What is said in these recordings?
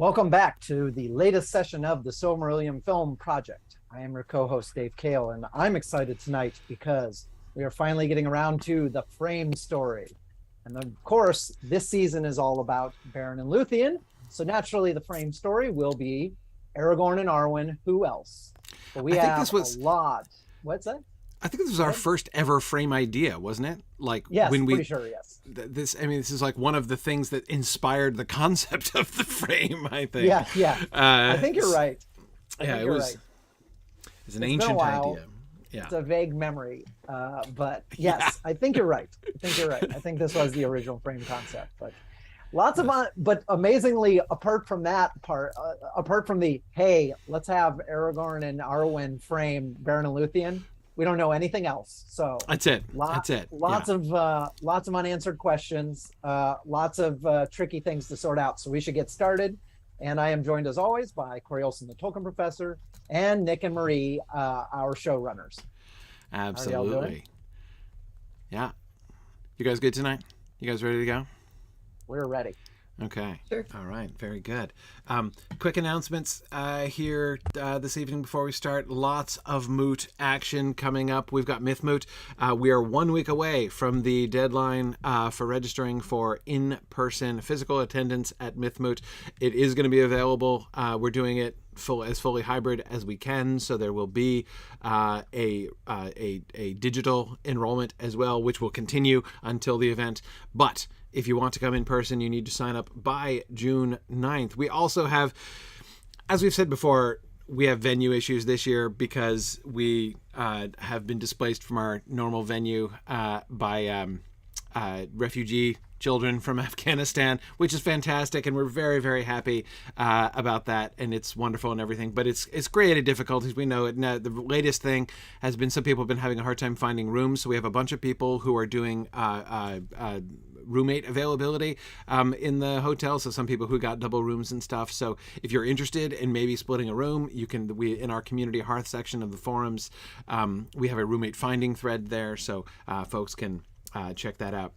Welcome back to the latest session of the Silmarillion Film Project. I am your co-host, Dave Kale, and I'm excited tonight because we are finally getting around to the frame story. And of course, this season is all about Beren and Luthien, so naturally the frame story will be Aragorn and Arwen. Who else? But we have a lot. What's that? I think this was our first ever frame idea, wasn't it? Like yes, when pretty sure, yes. This is like one of the things that inspired the concept of the frame. I think. Yeah. I think you're right. It was. It's an ancient idea. Yeah. It's a vague memory, but yes, yeah. I think you're right. I think this was the original frame concept, but lots of, but amazingly, apart from that part, apart from the hey, let's have Aragorn and Arwen frame Beren and Luthien. We don't know anything else. So that's it. Lots of unanswered questions, lots of tricky things to sort out. So we should get started. And I am joined as always by Corey Olson, the Tolkien professor, and Nick and Marie, our showrunners. Absolutely. Yeah. You guys good tonight? You guys ready to go? We're ready. Okay. Sure. All right. Very good. Quick announcements here this evening before we start. Lots of Moot action coming up. We've got Myth Moot. We are 1 week away from the deadline for registering for in-person physical attendance at Myth Moot. It is going to be available. We're doing it fully hybrid as we can, so there will be a digital enrollment as well, which will continue until the event. But if you want to come in person, you need to sign up by June 9th. We also have, as we've said before, we have venue issues this year because we have been displaced from our normal venue by refugee children from Afghanistan, which is fantastic, and we're very, very happy about that, and it's wonderful and everything, but it's created difficulties. We know it. Now, the latest thing has been some people have been having a hard time finding rooms, so we have a bunch of people who are doing roommate availability in the hotel, so some people who got double rooms and stuff. So if you're interested in maybe splitting a room, we in our community hearth section of the forums, we have a roommate finding thread there, so folks can check that out.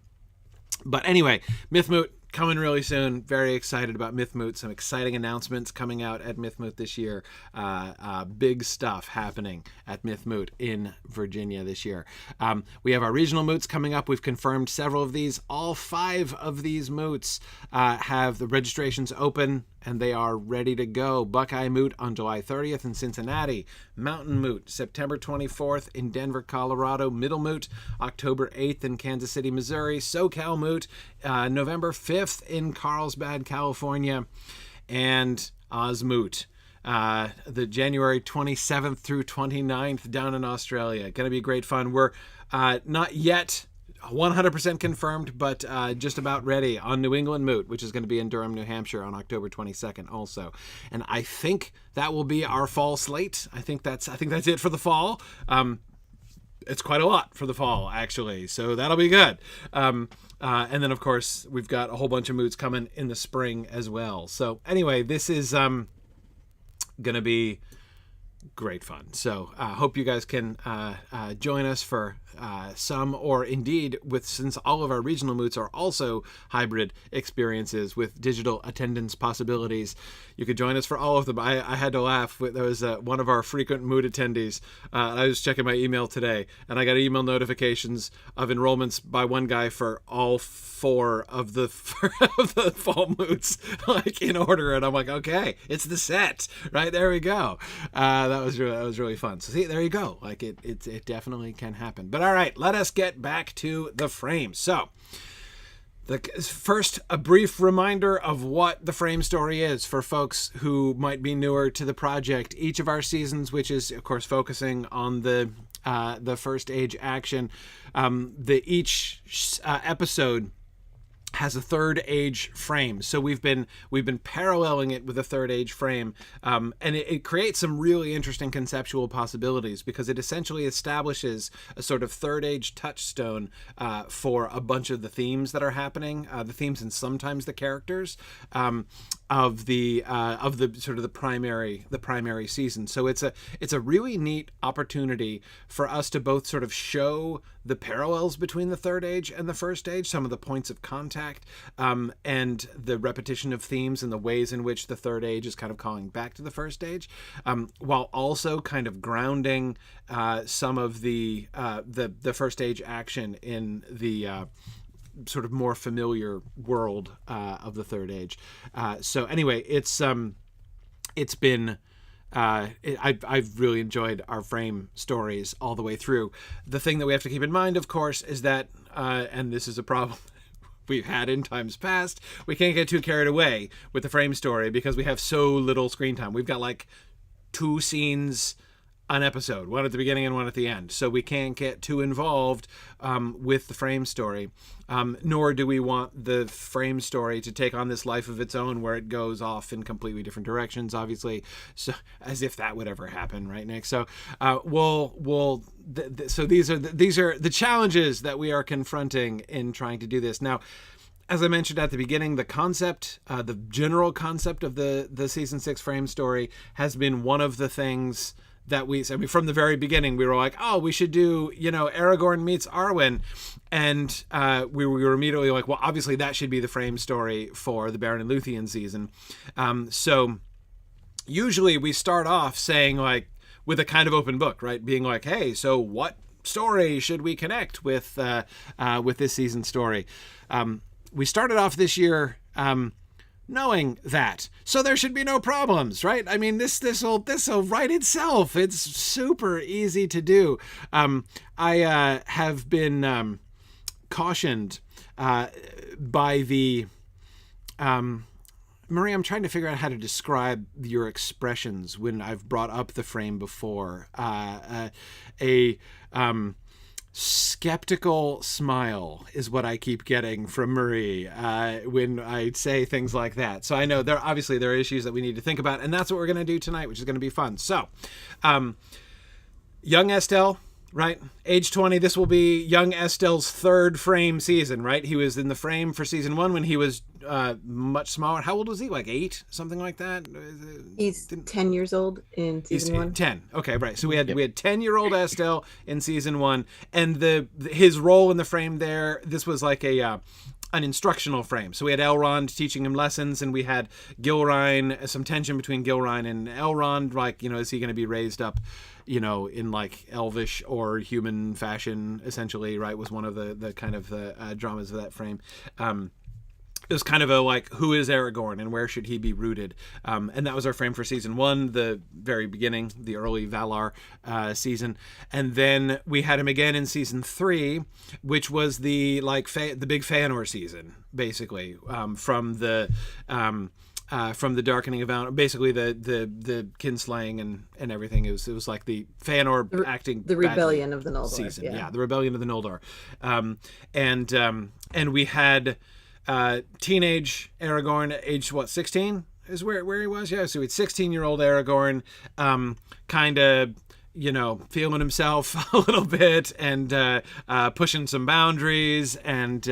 But anyway, Myth Moot coming really soon. Very excited about Myth Moot. Some exciting announcements coming out at Myth Moot this year. Big stuff happening at Myth Moot in Virginia this year. We have our regional moots coming up. We've confirmed several of these. All 5 of these moots have the registrations open, and they are ready to go. Buckeye Moot on July 30th in Cincinnati. Mountain Moot, September 24th in Denver, Colorado. Middle Moot, October 8th in Kansas City, Missouri. SoCal Moot, November 5th in Carlsbad, California. And Oz Moot, the January 27th through 29th down in Australia. Going to be great fun. We're not yet 100% confirmed, but just about ready on New England Moot, which is going to be in Durham, New Hampshire on October 22nd also. And I think that will be our fall slate. I think that's it for the fall. It's quite a lot for the fall, actually, so that'll be good. And then, of course, we've got a whole bunch of moots coming in the spring as well. So anyway, this is going to be great fun. So hope you guys can join us for some, or indeed, since all of our regional moots are also hybrid experiences with digital attendance possibilities, you could join us for all of them. I had to laugh. There was one of our frequent moot attendees. I was checking my email today, and I got email notifications of enrollments by one guy for all 4 of the fall moots, like in order. And I'm like, okay, it's the set, right? There we go. That was really fun. So see, there you go. Like it definitely can happen. But all right, let us get back to the frame. So first, a brief reminder of what the frame story is for folks who might be newer to the project. Each of our seasons, which is of course focusing on the first age action, each episode has a third age frame. So we've been paralleling it with a third age frame, and it creates some really interesting conceptual possibilities because it essentially establishes a sort of third age touchstone for a bunch of the themes that are happening, the themes and sometimes the characters. of the sort of the primary season. So it's a really neat opportunity for us to both sort of show the parallels between the Third Age and the First Age, some of the points of contact, and the repetition of themes and the ways in which the Third Age is kind of calling back to the First Age, while also kind of grounding some of the First Age action in the sort of more familiar world of the Third Age. So anyway, it's been I've really enjoyed our frame stories all the way through. The thing that we have to keep in mind, of course, is that and this is a problem we've had in times past, we can't get too carried away with the frame story because we have so little screen time. We've got like 2 scenes an episode, one at the beginning and one at the end, so we can't get too involved with the frame story, nor do we want the frame story to take on this life of its own where it goes off in completely different directions, obviously, so as if that would ever happen, right, Nick? So so these are the challenges that we are confronting in trying to do this. Now, as I mentioned at the beginning, the concept, the general concept of the season 6 frame story has been one of the things that from the very beginning, we were like, oh, we should do, Aragorn meets Arwen. And we were immediately like, well, obviously that should be the frame story for the Beren and Luthien season. So usually we start off saying, like, with a kind of open book, right? Being like, hey, so what story should we connect with this season story? We started off this year knowing that, so there should be no problems, right? I mean, this'll write itself. It's super easy to do. I have been cautioned by the Marie, I'm trying to figure out how to describe your expressions when I've brought up the frame before. A skeptical smile is what I keep getting from Marie when I say things like that. So I know there are issues that we need to think about, and that's what we're going to do tonight, which is going to be fun. So, young Estelle, right? Age 20. This will be young Estelle's 3rd frame season, right? He was in the frame for season 1 when he was much smaller. How old was he? Like 8, something like that. He's 10 years old in season 1. 10. Okay, right. So we had 10-year-old Estelle in season 1, and his role in the frame there. This was like an instructional frame. So we had Elrond teaching him lessons, and we had Gilrain, some tension between Gilrain and Elrond. Like, is he going to be raised up, in like elvish or human fashion, essentially, right? Was one of the kind of the dramas of that frame. It was kind of a like, who is Aragorn and where should he be rooted? And that was our frame for season 1, the very beginning, the early Valar season. And then we had him again in season 3, which was the the big Feanor season, basically, from the Darkening of Valinor, basically the kinslaying and everything. It was like the Feanor acting the rebellion of the Noldor season. Yeah, the rebellion of the Noldor. And we had teenage Aragorn, age 16 is where he was. Yeah, so we had 16-year-old Aragorn, kind of feeling himself a little bit and pushing some boundaries and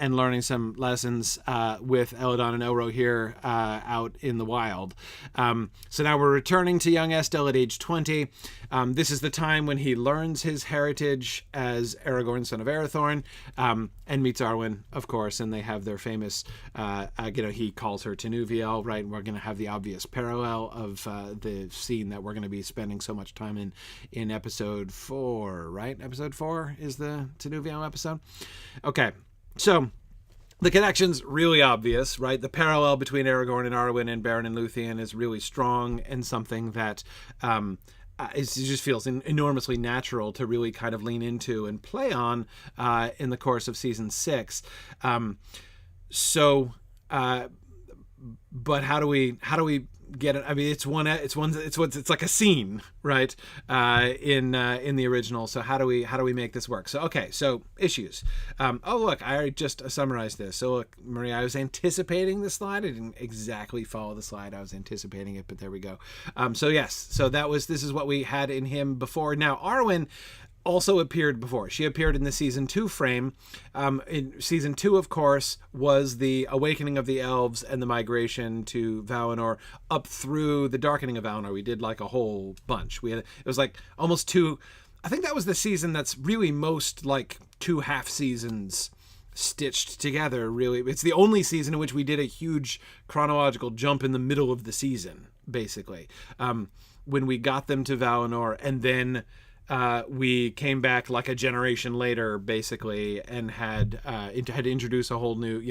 learning some lessons with Eladon and Elro here out in the wild. So now we're returning to young Estelle at age 20. This is the time when he learns his heritage as Aragorn, son of Arathorn, and meets Arwen, of course, and they have their famous, he calls her Tinuviel, right? And we're going to have the obvious parallel of the scene that we're going to be spending so much time in episode 4, right? Episode 4 is the Tinuviel episode. Okay, so the connection's really obvious, right? The parallel between Aragorn and Arwen and Beren and Luthien is really strong and something that it just feels enormously natural to really kind of lean into and play on in the course of season 6. But how do we get it? I mean, it's like a scene, right? In the original. So how do we make this work? So okay, so issues. Look, I just summarized this. So look, Maria, I was anticipating the slide. I didn't exactly follow the slide. I was anticipating it, but there we go. So yes, so this is what we had in him before. Now Arwen also appeared before. She appeared in the season 2 frame. In season 2, of course, was the awakening of the elves and the migration to Valinor up through the darkening of Valinor. We did like a whole bunch. It was like almost 2. I think that was the season that's really most like 2 half seasons stitched together. Really, it's the only season in which we did a huge chronological jump in the middle of the season, basically, when we got them to Valinor, and then we came back like a generation later, basically, and had to introduce a whole new,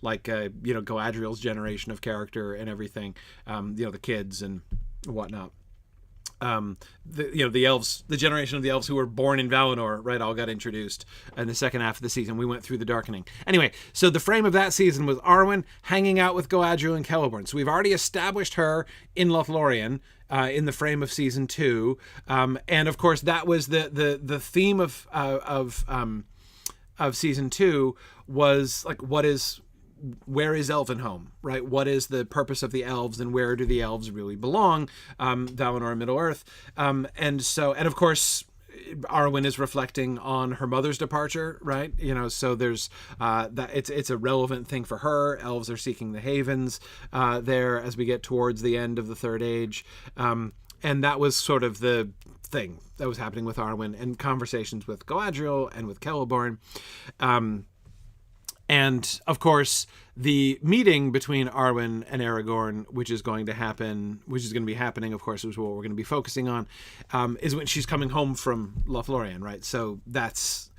Galadriel's generation of character and everything, the kids and whatnot. The elves, the generation of the elves who were born in Valinor, right, all got introduced in the second half of the season. We went through the darkening. Anyway, so the frame of that season was Arwen hanging out with Galadriel and Celeborn. So we've already established her in Lothlorien in the frame of season 2, and of course that was the theme of season 2 was like, where is Elvenhome, right? What is the purpose of the elves, and where do the elves really belong? Valinor and Middle-earth. And of course, Arwen is reflecting on her mother's departure, right? So there's that it's a relevant thing for her. Elves are seeking the havens there as we get towards the end of the Third Age. And that was sort of the thing that was happening with Arwen, and conversations with Galadriel and with Celeborn. And, of course, the meeting between Arwen and Aragorn, which is going to be happening, of course, is what we're going to be focusing on, is when she's coming home from Lothlorien, right? So that's,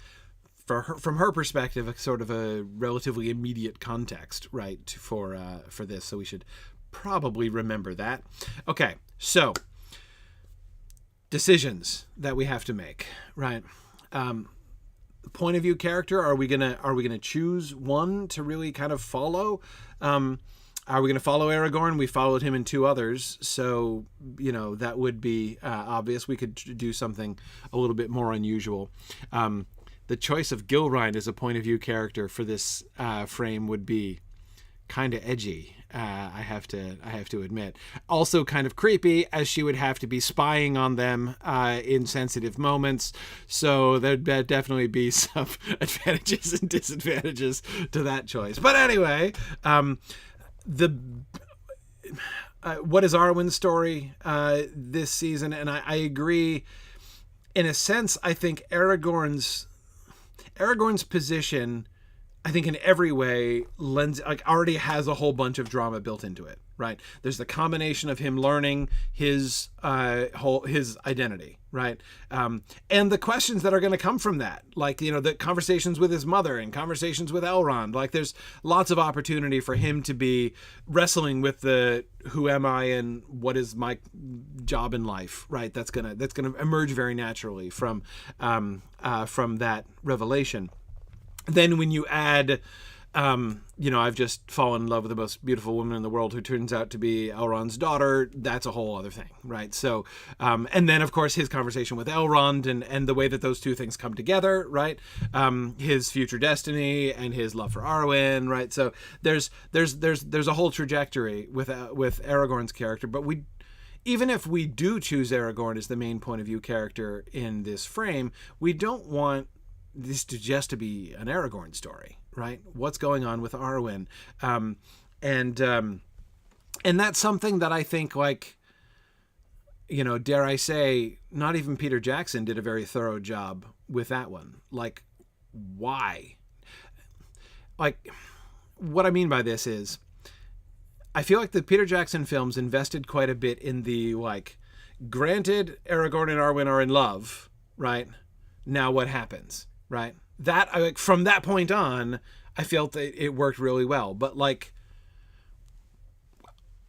from her perspective, a sort of a relatively immediate context, right, for this. So we should probably remember that. Okay, so decisions that we have to make, right? Point of view character, are we gonna choose one to really kind of follow? Are we gonna follow Aragorn? We followed him in 2 others, so that would be obvious. We could do something a little bit more unusual. The choice of Gilrind as a point of view character for this frame would be kind of edgy. I have to admit. Also kind of creepy, as she would have to be spying on them in sensitive moments. So there'd definitely be some advantages and disadvantages to that choice. But anyway, what is Arwen's story this season? And I agree. In a sense, I think Aragorn's position, I think in every way already has a whole bunch of drama built into it, right? There's the combination of him learning his identity, right? And the questions that are going to come from that, like, the conversations with his mother and conversations with Elrond. Like, there's lots of opportunity for him to be wrestling with the who am I and what is my job in life, right? That's gonna emerge very naturally from that revelation. Then when you add, I've just fallen in love with the most beautiful woman in the world who turns out to be Elrond's daughter, that's a whole other thing, right? So, and then, of course, his conversation with Elrond and the way that those two things come together, right? His future destiny and his love for Arwen, right? So there's a whole trajectory with Aragorn's character, but even if we do choose Aragorn as the main point of view character in this frame, we don't want this to be an Aragorn story, right? What's going on with Arwen? And that's something that I think, dare I say, not even Peter Jackson did a very thorough job with that one. Like, why? Like, what I mean by this is, I feel like the Peter Jackson films invested quite a bit in the, granted, Aragorn and Arwen are in love, right? Now what happens? Right. That from that point on, I felt that it worked really well. But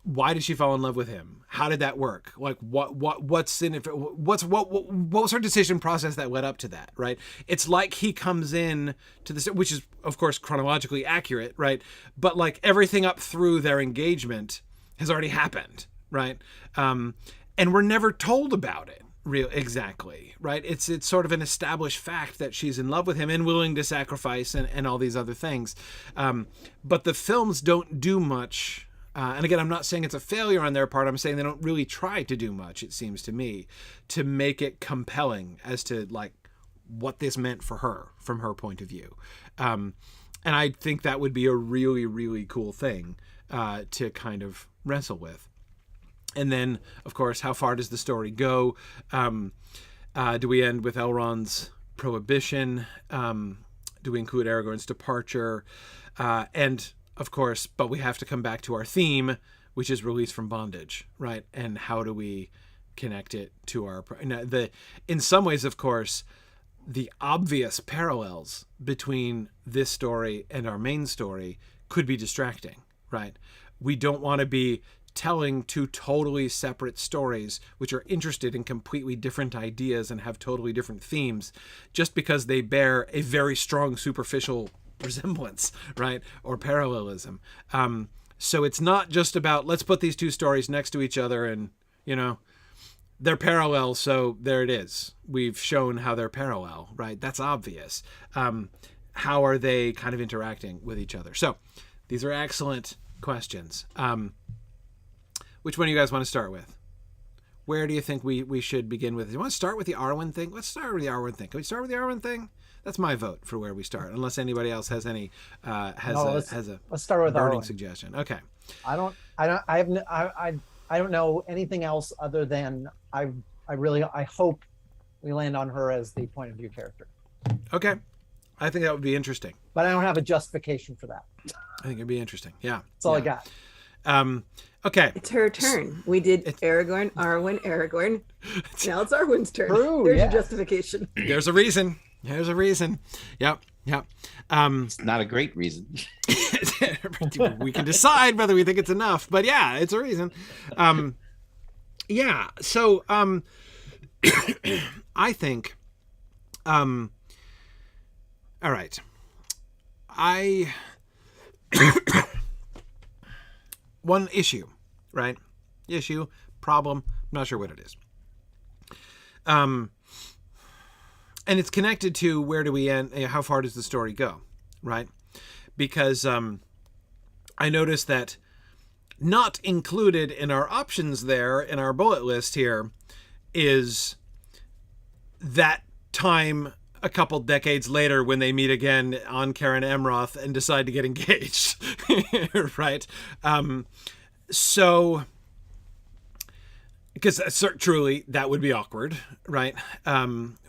why did she fall in love with him? How did that work? What's in it? What was her decision process that led up to that? Right. It's like he comes in to this, which is of course chronologically accurate, right? But everything up through their engagement has already happened, right? And we're never told about it. Exactly, right? It's sort of an established fact that she's in love with him and willing to sacrifice and all these other things. But the films don't do much. And again, I'm not saying it's a failure on their part. I'm saying they don't really try to do much, it seems to me, to make it compelling as to what this meant for her from her point of view. And I think that would be a really, really cool thing to kind of wrestle with. And then, of course, how far does the story go? Do we end with Elrond's prohibition? Do we include Aragorn's departure? And, of course, but we have to come back to our theme, which is release from bondage, right? And how do we connect it to our... In some ways, of course, the obvious parallels between this story and our main story could be distracting, right? We don't want to be telling two totally separate stories which are interested in completely different ideas and have totally different themes just because they bear a very strong superficial resemblance, right? Or parallelism. So it's not just about, let's put these two stories next to each other and, they're parallel, so there it is. We've shown how they're parallel, right? That's obvious. How are they kind of interacting with each other? So these are excellent questions. Which one do you guys want to start with? Where do you think we should begin with? Do you want to start with the Arwen thing? Let's start with the Arwen thing. Can we start with the Arwen thing? That's my vote for where we start, unless anybody else has any let's start with burning Arwen. suggestion. Okay. I don't know anything else other than I hope we land on her as the point of view character. Okay. I think that would be interesting. But I don't have a justification for that. I think it'd be interesting. Yeah. That's all I got. Okay. It's her turn. We did Aragorn, Aragorn. Now it's Arwen's turn. True, There's yeah. your justification. There's a reason. Yep. It's not a great reason. We can decide whether we think it's enough, but yeah, it's a reason. So I think all right. One issue, right? Problem, I'm not sure what it is. And it's connected to where do we end, how far does the story go, right? Because I noticed that not included in our options there, in our bullet list here, is that time a couple decades later when they meet again on Karen Emroth and decide to get engaged, right? So... Because truly, that would be awkward, right?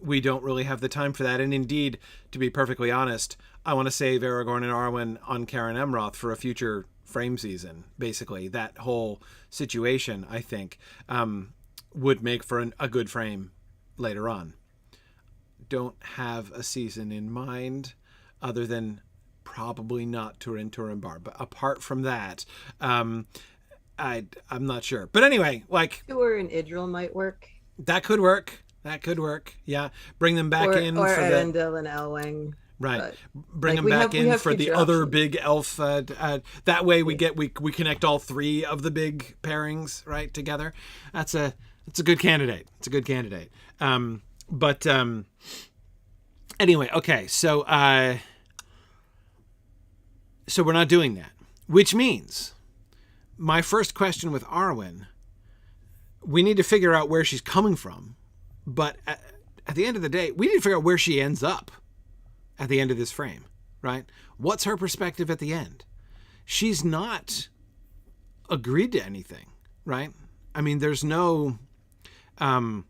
We don't really have the time for that. And indeed, to be perfectly honest, I want to save Aragorn and Arwen on Karen Emroth for a future frame season, basically. That whole situation, I think, would make for a good frame later on. Don't have a season in mind other than probably not Turin Turambar. But apart from that... I'm not sure. But anyway, like... Tour and Idril might work. That could work. Yeah. Bring them back in or for Elendil and Elwing. Right. Bring them back in for the other big elf. That way we connect all three of the big pairings, right, together. It's a good candidate. Anyway, okay. So we're not doing that, which means... My first question with Arwen, we need to figure out where she's coming from, but at the end of the day, we need to figure out where she ends up at the end of this frame, right? What's her perspective at the end? She's not agreed to anything, right? I mean, there's no... I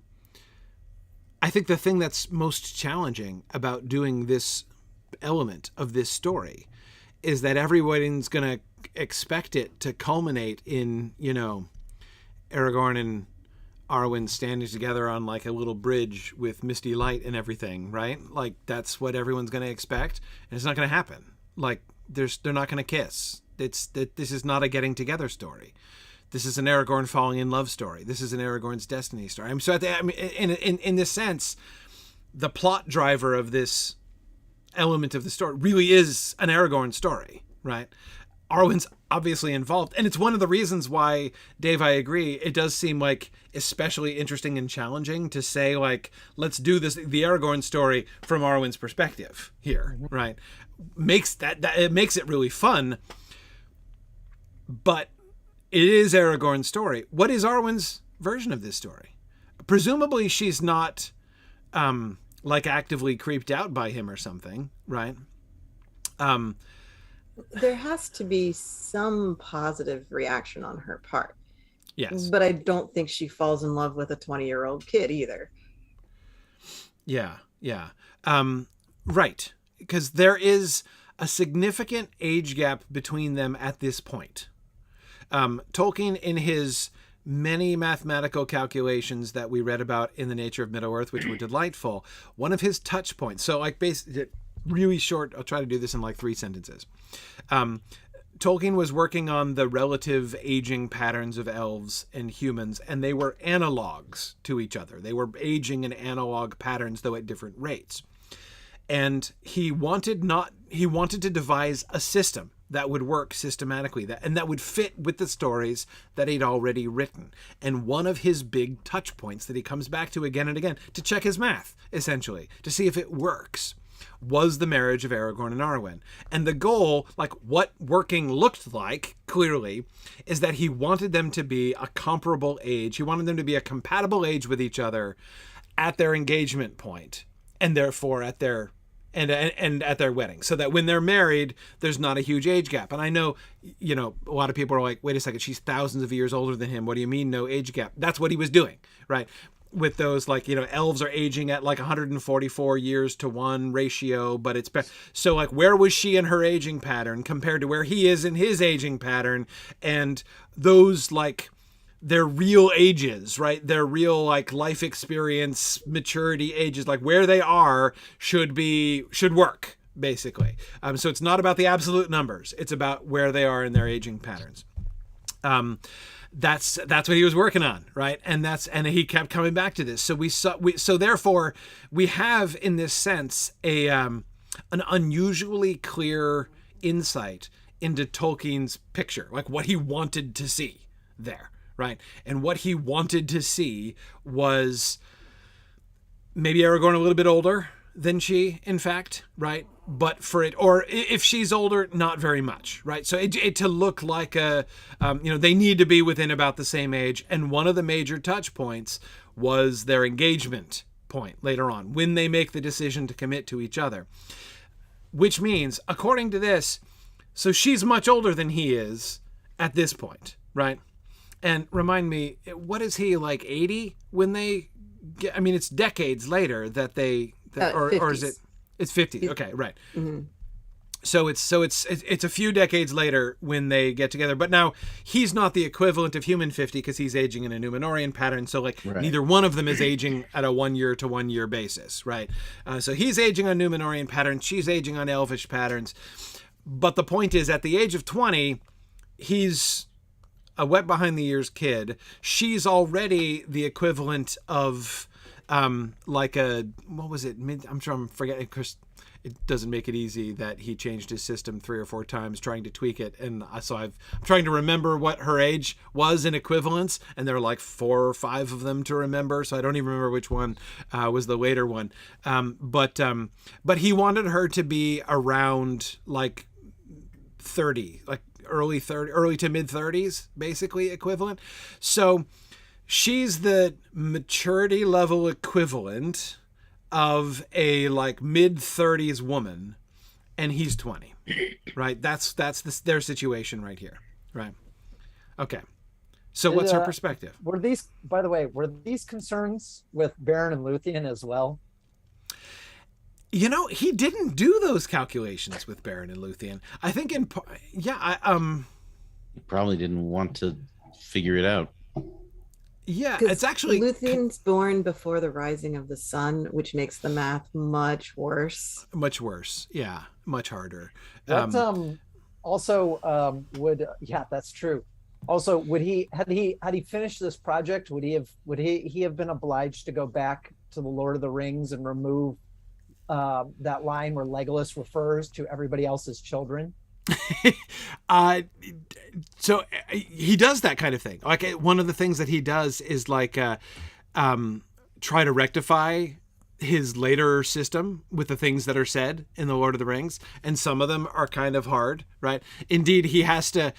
think the thing that's most challenging about doing this element of this story is that everyone's going to expect it to culminate in, Aragorn and Arwen standing together on like a little bridge with misty light and everything, right? Like that's what everyone's going to expect, and it's not going to happen. Like they're not going to kiss. This is not a getting together story. This is an Aragorn falling in love story. This is an Aragorn's destiny story. In this sense, the plot driver of this element of the story really is an Aragorn story, right? Arwen's obviously involved, and it's one of the reasons why, Dave, I agree, it does seem like especially interesting and challenging to say, like, let's do the Aragorn story from Arwen's perspective here, right? It makes it really fun, but it is Aragorn's story. What is Arwen's version of this story? Presumably she's not like actively creeped out by him or something, right? There has to be some positive reaction on her part. Yes. But I don't think she falls in love with a 20-year-old kid either. Yeah. Right. Because there is a significant age gap between them at this point. Tolkien, in his many mathematical calculations that we read about in The Nature of Middle-earth, which were delightful, one of his touch points, so like basically really short, I'll try to do this in like 3 sentences. Tolkien was working on the relative aging patterns of elves and humans, and they were analogs to each other. They were aging in analog patterns, though at different rates. And he wanted to devise a system that would work systematically, that would fit with the stories that he'd already written. And one of his big touch points that he comes back to again and again to check his math, essentially, to see if it works, was the marriage of Aragorn and Arwen. And the goal, like what working looked like, clearly, is that he wanted them to be a comparable age. He wanted them to be a compatible age with each other at their engagement point, and therefore at their at their wedding, so that when they're married, there's not a huge age gap. And I know, a lot of people are like, wait a second, she's thousands of years older than him. What do you mean no age gap? That's what he was doing, right? With those, like, elves are aging at like 144 years to 1 ratio, but it's so like, where was she in her aging pattern compared to where he is in his aging pattern? And those, like, their real ages, right? Their real, like, life experience, maturity ages, like where they are should work, basically. So it's not about the absolute numbers. It's about where they are in their aging patterns. That's what he was working on, right? And he kept coming back to this. So therefore we have, in this sense, an unusually clear insight into Tolkien's picture, like what he wanted to see there, right? And what he wanted to see was maybe Aragorn a little bit older than she, in fact, right? But or if she's older, not very much, right? So it to look like they need to be within about the same age. And one of the major touch points was their engagement point later on, when they make the decision to commit to each other. Which means, according to this, so she's much older than he is at this point, right? And remind me, what is he, like 80 when they get, I mean, it's decades later that they, or is it, it's 50. Okay. Right. Mm-hmm. So it's a few decades later when they get together, but now he's not the equivalent of human 50 because he's aging in a Númenórean pattern. So like neither one of them is aging at a 1 year to 1 year basis. Right. So he's aging on Númenórean patterns. She's aging on elvish patterns. But the point is, at the age of 20, he's a wet behind the ears kid. She's already the equivalent of like a, what was it? I'm forgetting, because it doesn't make it easy that he changed his system 3 or 4 times trying to tweak it. And so I'm trying to remember what her age was in equivalence. And there are like 4 or 5 of them to remember. So I don't even remember which one was the later one. But he wanted her to be around like 30, like early to mid 30s, basically equivalent. So she's the maturity level equivalent of a like mid 30s woman, and he's 20, right? That's their situation right here, right? Okay. So what's her perspective? Were these, by the way, concerns with Beren and Luthien as well? He didn't do those calculations with Beren and Luthien. I think he probably didn't want to figure it out. Yeah, it's actually, Luthien's born before the rising of the sun, which makes the math much worse. Much worse. Yeah, much harder. That's that's true. Also, would he had he finished this project, would he have been obliged to go back to the Lord of the Rings and remove that line where Legolas refers to everybody else's children? So he does that kind of thing. Like, one of the things that he does is like try to rectify his later system with the things that are said in the Lord of the Rings, and some of them are kind of hard, right? Indeed, he has to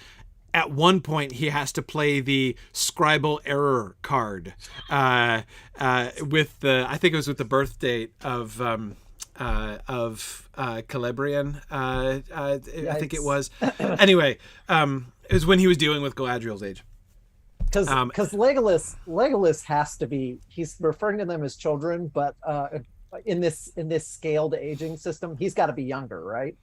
at one point he has to play the scribal error card with the, I think it was with the birth date of Celebrian. I think it was. Anyway, it was when he was dealing with Galadriel's age. Because Legolas has to be, he's referring to them as children, but in this scaled aging system, he's got to be younger, right?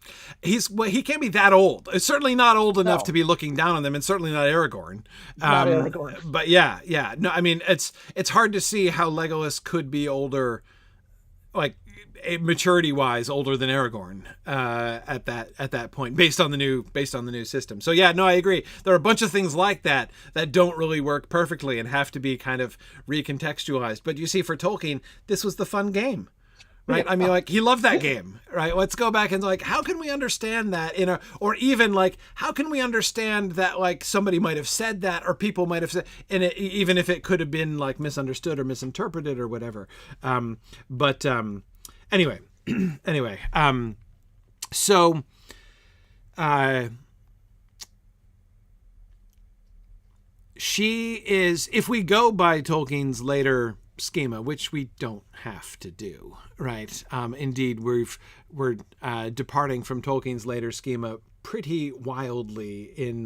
He can't be that old. It's certainly not old enough to be looking down on them, and certainly not Aragorn. Not Aragorn. But yeah. No, I mean, it's hard to see how Legolas could be older, like maturity wise, older than Aragorn at that point, based on the new system. So yeah, no, I agree. There are a bunch of things like that don't really work perfectly and have to be kind of recontextualized. But you see, for Tolkien, this was the fun game. Right. I mean, like, he loved that game, right? Let's go back and like, how can we understand that or even like, how can we understand that like somebody might have said that, or people might have said, and even if it could have been like misunderstood or misinterpreted or whatever. Anyway, so, she is, if we go by Tolkien's later schema, which we don't have to do, right? Indeed, we're departing from Tolkien's later schema pretty wildly in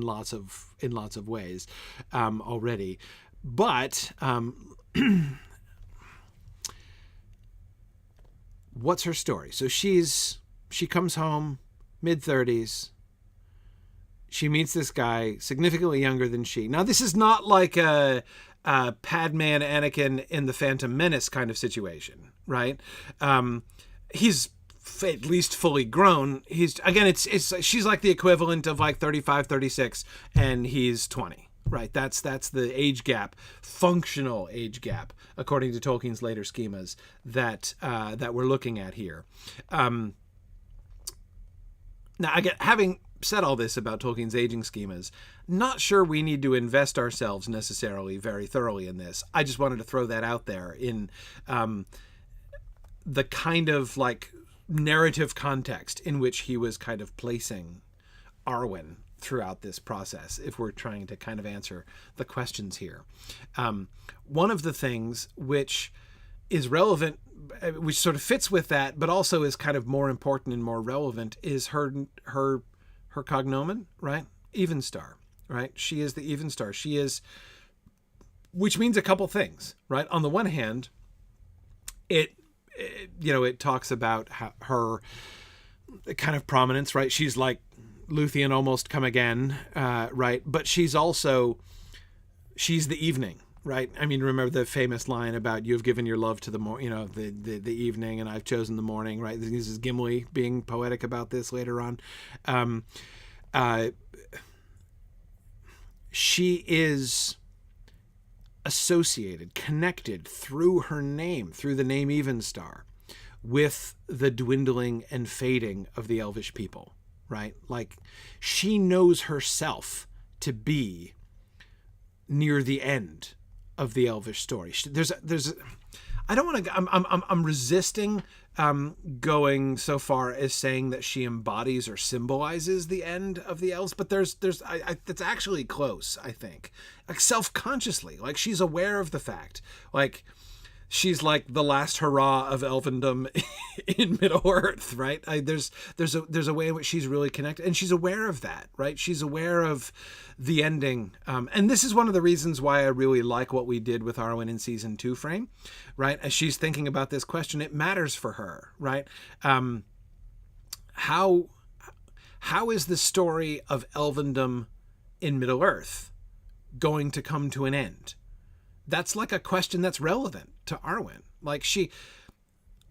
lots of ways already. But what's her story? So she comes home, mid-30s. She meets this guy significantly younger than she. Now, this is not like a Padme and Anakin in the Phantom Menace kind of situation, right? He's at least fully grown. He's, again, she's like the equivalent of like 35, 36, and he's 20, right? That's the age gap, functional age gap, according to Tolkien's later schemas that we're looking at here. Now, again, having said all this about Tolkien's aging schemas, not sure we need to invest ourselves necessarily very thoroughly in this. I just wanted to throw that out there in the kind of like narrative context in which he was kind of placing Arwen throughout this process, if we're trying to kind of answer the questions here. One of the things which is relevant, which sort of fits with that, but also is kind of more important and more relevant, is her cognomen, right? Evenstar, right? She is the Evenstar. She is, which means a couple things, right? On the one hand, it talks about her kind of prominence, right? She's like Luthien almost come again, right? But she's the evening, right? I mean, remember the famous line about "You have given your love to the evening, and I've chosen the morning," right? This is Gimli being poetic about this later on. She is associated, connected through her name, through the name Evenstar, with the dwindling and fading of the Elvish people, right? Like, she knows herself to be near the end of the Elvish story. I don't want to. I'm resisting going so far as saying that she embodies or symbolizes the end of the elves, but that's actually close. I think, like, self-consciously, like, she's aware of the fact, like, she's like the last hurrah of elfendom in Middle Earth, right? There's a way in which she's really connected, and she's aware of that, right? She's aware of the ending, and this is one of the reasons why I really like what we did with Arwen in season 2 frame, right? As she's thinking about this question, it matters for her, right? How is the story of elfendom in Middle Earth going to come to an end? That's like a question that's relevant to Arwen. Like,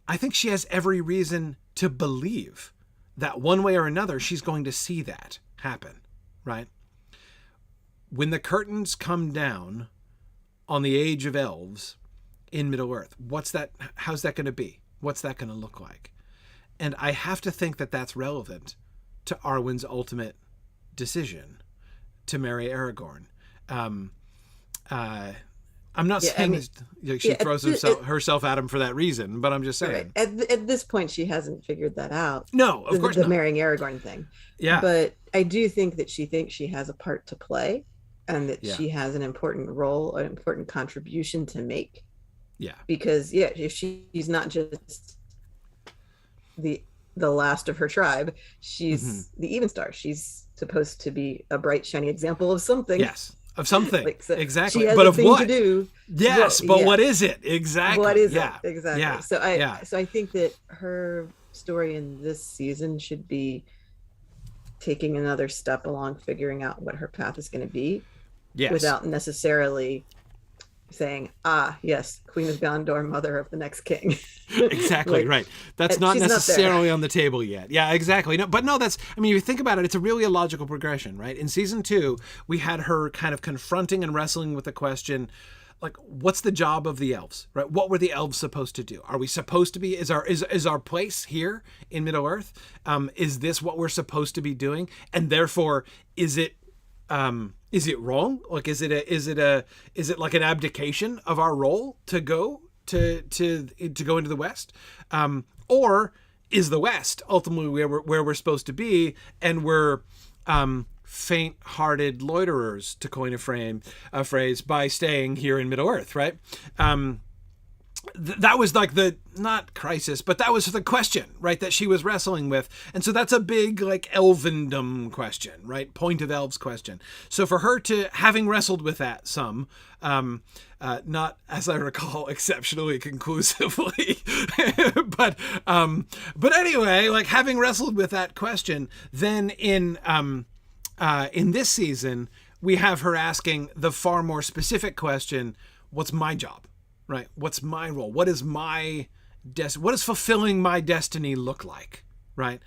I think she has every reason to believe that one way or another she's going to see that happen, right? When the curtains come down on the age of elves in Middle Earth, how's that going to be? What's that going to look like? And I have to think that that's relevant to Arwen's ultimate decision to marry Aragorn. I'm not Yeah, I saying mean, she yeah, throws herself at him for that reason, but I'm just saying. right. At this point, she hasn't figured that out. No, of course The not. marrying Aragorn thing. Yeah. But I do think that she thinks she has a part to play, and that Yeah. she has an important role, an important contribution to make. Yeah. Because if she's not just the last of her tribe, she's the even star. She's supposed to be a bright, shiny example of something. Yes. Of something. Like, so exactly. She has but a of thing what? to do. Yes, Well, but yeah. what is it? Exactly. What is yeah. it? Exactly. Yeah. So I think that her story in this season should be taking another step along figuring out what her path is going to be, Yes. without necessarily saying, yes, Queen of Gondor, mother of the next king. Exactly. Like, right. That's not she's not there. necessarily on the table yet. Yeah, exactly. No, but no, that's, I mean, if you think about it, it's a really a logical progression, right? In season 2, we had her kind of confronting and wrestling with the question, like, what's the job of the elves, right? What were the elves supposed to do? Are we supposed to be, is our place here in Middle Earth? Is this what we're supposed to be doing? And therefore, is it wrong? Like, is it like an abdication of our role to go to go into the West? Or is the West ultimately where we're supposed to be, and we're faint-hearted loiterers, to coin a phrase, by staying here in Middle Earth, right? That was like the, not crisis, but that was the question, right, that she was wrestling with. And so that's a big, like, elvendom question, right? Point of elves question. So for her to, having wrestled with that some, not, as I recall, exceptionally conclusively, but anyway, like, having wrestled with that question, then in this season, we have her asking the far more specific question, what's my job? Right? What's my role? What is my what does fulfilling my destiny look like? Right?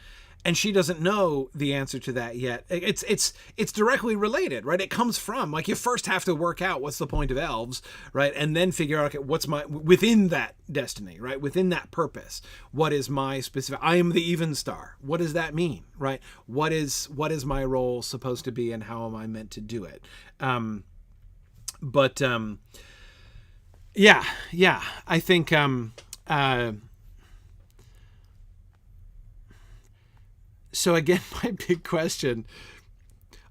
And she doesn't know the answer to that yet. It's directly related, right? It comes from, like, you first have to work out what's the point of elves, right? And then figure out, okay, what's my, within that destiny, right? Within that purpose, what is my specific, I am the even star. What does that mean, right? What is my role supposed to be, and how am I meant to do it? Yeah, I think so again, my big question,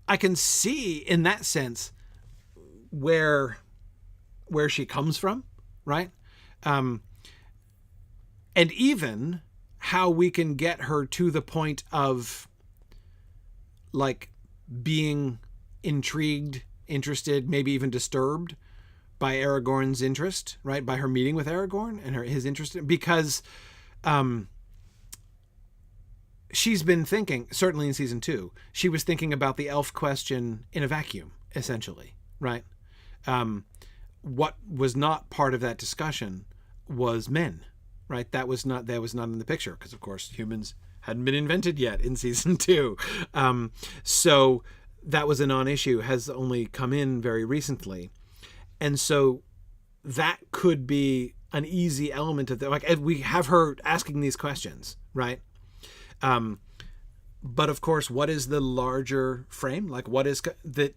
I can see in that sense where she comes from, right? And even how we can get her to the point of, like, being intrigued, interested, maybe even disturbed by Aragorn's interest, right? By her meeting with Aragorn and his interest, because she's been thinking, certainly in season 2, she was thinking about the elf question in a vacuum, essentially, right? What was not part of that discussion was men, right? That was not in the picture, because of course humans hadn't been invented yet in season 2. So that was a non-issue, has only come in very recently. And so that could be an easy element of like, we have her asking these questions, right? But of course, what is the larger frame? Like, what is that?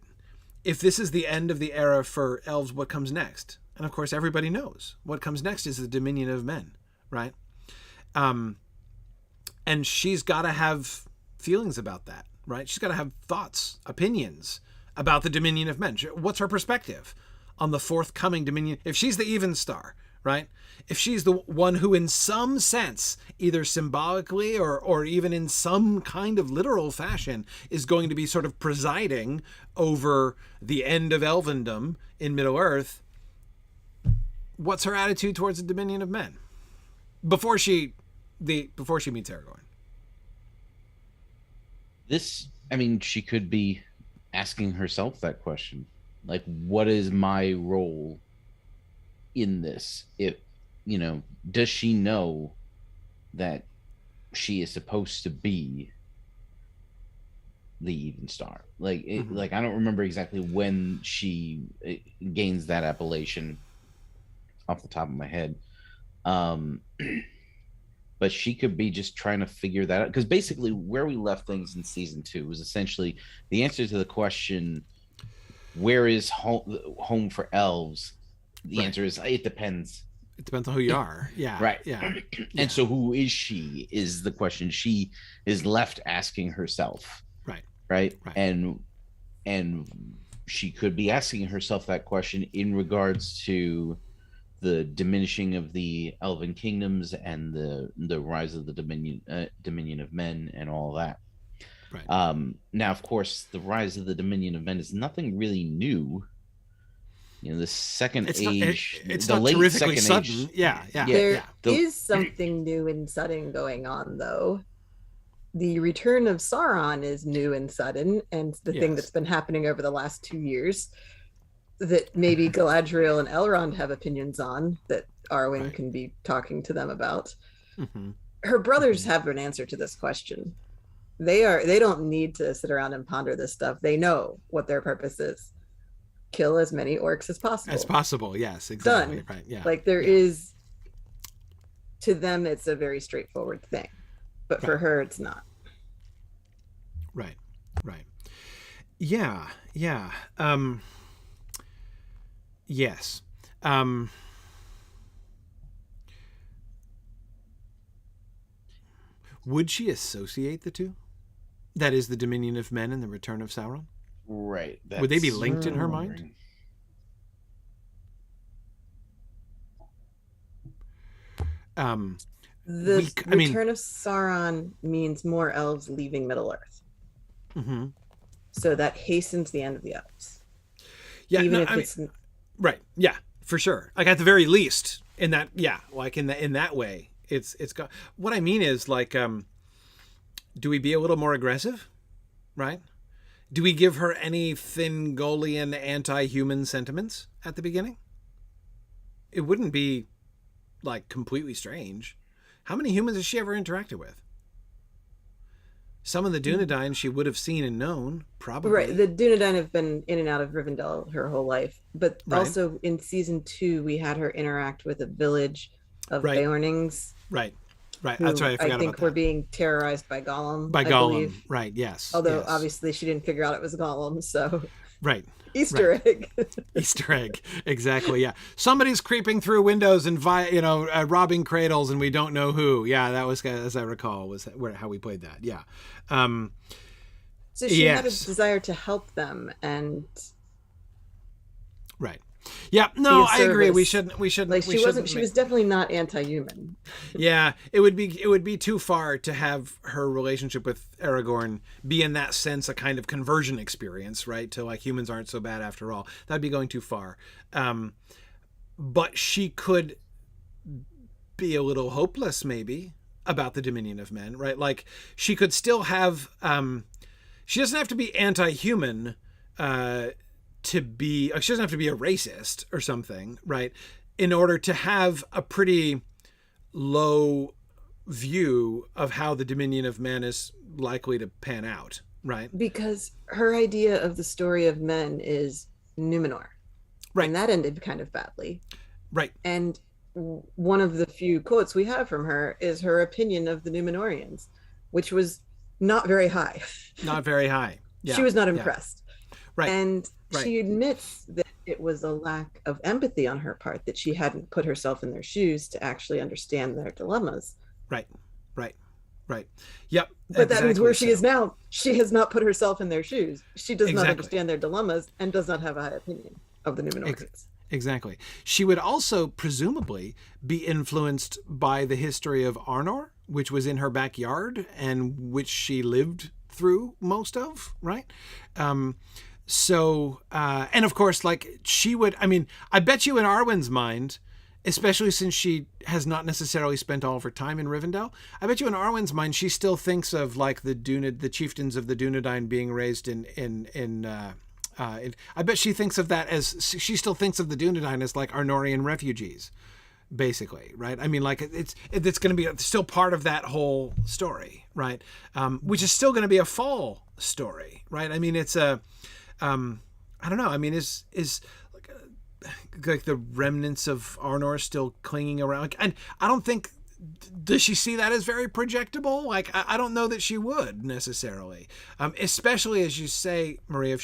If this is the end of the era for elves, what comes next? And of course, everybody knows what comes next is the dominion of men, right? And she's got to have feelings about that, right? She's got to have thoughts, opinions about the dominion of men. What's her perspective on the forthcoming dominion? If she's the even star, right? If she's the one who in some sense, either symbolically or even in some kind of literal fashion, is going to be sort of presiding over the end of elvendom in Middle-earth, what's her attitude towards the dominion of men before she meets Aragorn? She could be asking herself that question. Like, what is my role in this? Does she know that she is supposed to be the even star? Like, like, I don't remember exactly when she gains that appellation off the top of my head. But she could be just trying to figure that out, because basically where we left things in season 2 was essentially the answer to the question, where is home for elves? the answer is it depends. It depends on who you are. Yeah. Right. Yeah. And so who is she is the question she is left asking herself. Right. Right. Right. And she could be asking herself that question in regards to the diminishing of the elven kingdoms and the rise of the dominion of men and all that. Right. Now, of course, the rise of the dominion of men is nothing really new. You know, the second age, it's the not late terrifically second sudden. age. Yeah. There is something new and sudden going on, though. The return of Sauron is new and sudden, and the thing that's been happening over the last 2 years that maybe Galadriel and Elrond have opinions on that Arwen can be talking to them about. Mm-hmm. Her brothers have an answer to this question. They don't need to sit around and ponder this stuff. They know what their purpose is. Kill as many orcs as possible. Yes, exactly. Done. Right. Yeah. Like there is, to them, it's a very straightforward thing, but for her, it's not. Right. Yeah. Yes. Would she associate the two? That is the Dominion of Men and the Return of Sauron? Right. Would they be linked in her mind? The Return of Sauron means more elves leaving Middle-earth. Mm-hmm. So that hastens the end of the elves. Yeah, right. Yeah, for sure. Like at the very least, in that, in that way, it's got. What I mean is like, do we be a little more aggressive, right? Do we give her any Thingolian anti-human sentiments at the beginning? It wouldn't be like completely strange. How many humans has she ever interacted with? Some of the Dunedain she would have seen and known, probably. Right. The Dunedain have been in and out of Rivendell her whole life. But also in season 2, we had her interact with a village of Beornings. Right. That's right. I forgot about that. I think we're being terrorized by Gollum. By Gollum. Right. Yes. Although obviously she didn't figure out it was Gollum. So. Right. Easter egg. Easter egg. Exactly. Yeah. Somebody's creeping through windows and robbing cradles, and we don't know who. Yeah, that was, as I recall, was how we played that. Yeah. So she had a desire to help them, and right. Yeah. No, I agree. We shouldn't. Like she wasn't. She was definitely not anti-human. Yeah. It would be too far to have her relationship with Aragorn be in that sense a kind of conversion experience, right? To like humans aren't so bad after all. That'd be going too far. But she could be a little hopeless, maybe, about the Dominion of Men, right? Like she could still have. She doesn't have to be anti-human. She doesn't have to be a racist or something, right? In order to have a pretty low view of how the Dominion of Men is likely to pan out, right? Because her idea of the story of men is Numenor. Right. And that ended kind of badly. Right. And one of the few quotes we have from her is her opinion of the Numenorians, which was not very high. Not very high. Yeah. She was not impressed. Right. And she admits that it was a lack of empathy on her part, that she hadn't put herself in their shoes to actually understand their dilemmas. Right. Yep. But that means where she is now, she has not put herself in their shoes. She does not understand their dilemmas and does not have a high opinion of the Numenorians. Exactly. She would also presumably be influenced by the history of Arnor, which was in her backyard and which she lived through most of, right? So, and of course, like she would, I bet you in Arwen's mind, especially since she has not necessarily spent all of her time in Rivendell, I bet you in Arwen's mind, she still thinks of like the chieftains of the Dunedain being raised I bet she thinks of that as, she still thinks of the Dunedain as like Arnorian refugees, basically, right? Like it's going to be still part of that whole story, right? Which is still going to be a fall story, right? It's a, I don't know. Is like the remnants of Arnor still clinging around? And I don't think, does she see that as very projectable? Like, I don't know that she would necessarily, especially as you say, Maria,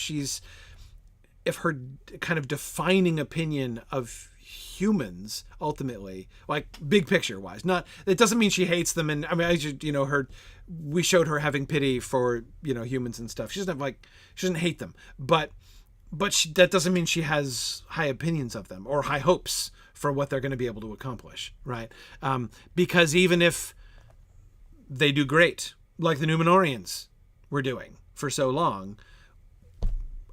if her kind of defining opinion of humans ultimately, like big picture wise. Not, it doesn't mean she hates them. And I mean, I just, we showed her having pity for, humans and stuff. She doesn't hate them, but that doesn't mean she has high opinions of them or high hopes for what they're going to be able to accomplish. Right. Because even if they do great, like the Númenóreans were doing for so long,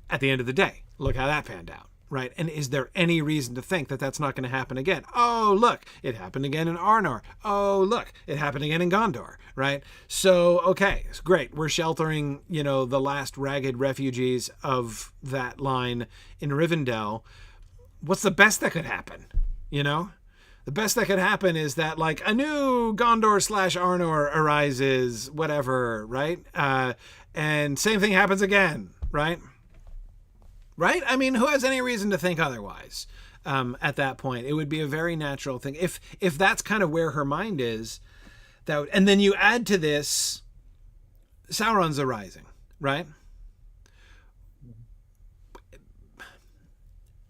at the end of the day, look how that panned out. Right. And is there any reason to think that that's not going to happen again? Oh, look, it happened again in Arnor. Oh, look, it happened again in Gondor. Right. So, okay, it's great. We're sheltering, the last ragged refugees of that line in Rivendell. What's the best that could happen? The best that could happen is that like a new Gondor/Arnor arises, whatever. Right. And same thing happens again. Right. Right? I mean, who has any reason to think otherwise? At that point, it would be a very natural thing. If that's kind of where her mind is, and then you add to this, Sauron's arising, right?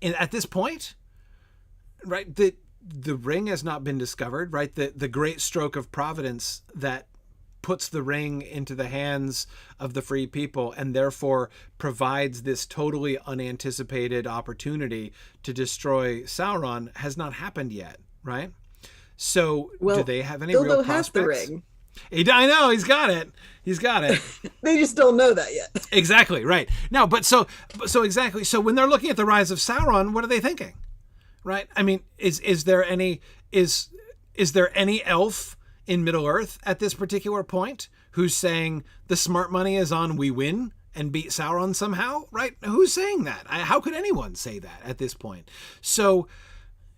And at this point, right, the ring has not been discovered, right? The great stroke of providence that puts the ring into the hands of the free people and therefore provides this totally unanticipated opportunity to destroy Sauron has not happened yet, right? So do they have any real prospects? Has the ring. I know, he's got it. They just don't know that yet. Exactly, right. Now, but so exactly. So when they're looking at the rise of Sauron, what are they thinking? Right? I mean, is there any elf in Middle-earth at this particular point who's saying the smart money is on we win and beat Sauron somehow, right? Who's saying that? How could anyone say that at this point? So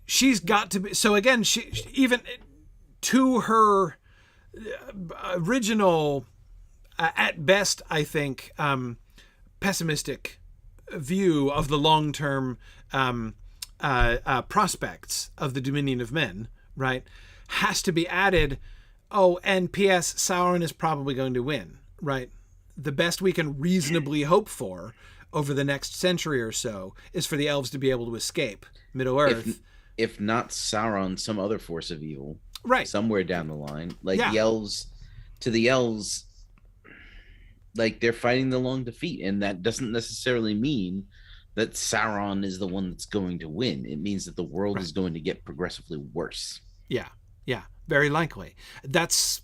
she's got to be, so again, she even to her original, at best, I think, pessimistic view of the long-term prospects of the Dominion of Men, right, has to be added. Oh, and P.S. Sauron is probably going to win, right? The best we can reasonably hope for over the next century or so is for the elves to be able to escape Middle-earth. If not Sauron, some other force of evil, right? Somewhere down the line, like the elves. To the elves, like they're fighting the long defeat, and that doesn't necessarily mean that Sauron is the one that's going to win. It means that the world is going to get progressively worse. Yeah, very likely. That's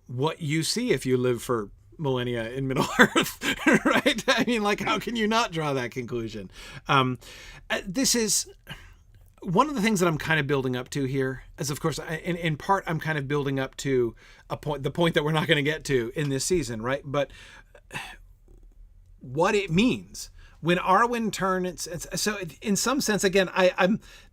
what you see if you live for millennia in Middle-earth, right? I mean, like, how can you not draw that conclusion? This is one of the things that I'm kind of building up to here, as of course, in part, I'm kind of building up to the point that we're not going to get to in this season, right? But what it means when Arwen turns, so in some sense, again,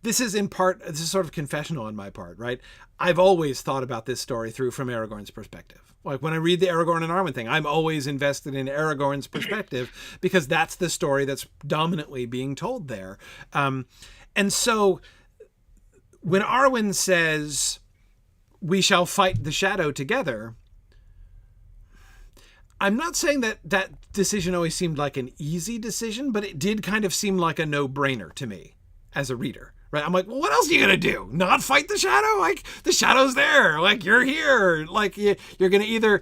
this is sort of confessional on my part, right? I've always thought about this story from Aragorn's perspective. Like when I read the Aragorn and Arwen thing, I'm always invested in Aragorn's perspective because that's the story that's dominantly being told there. And so when Arwen says, we shall fight the shadow together, I'm not saying that decision always seemed like an easy decision, but it did kind of seem like a no-brainer to me as a reader, right? I'm like, well, what else are you going to do? Not fight the shadow? Like, the shadow's there. Like, you're here. Like, you're going to either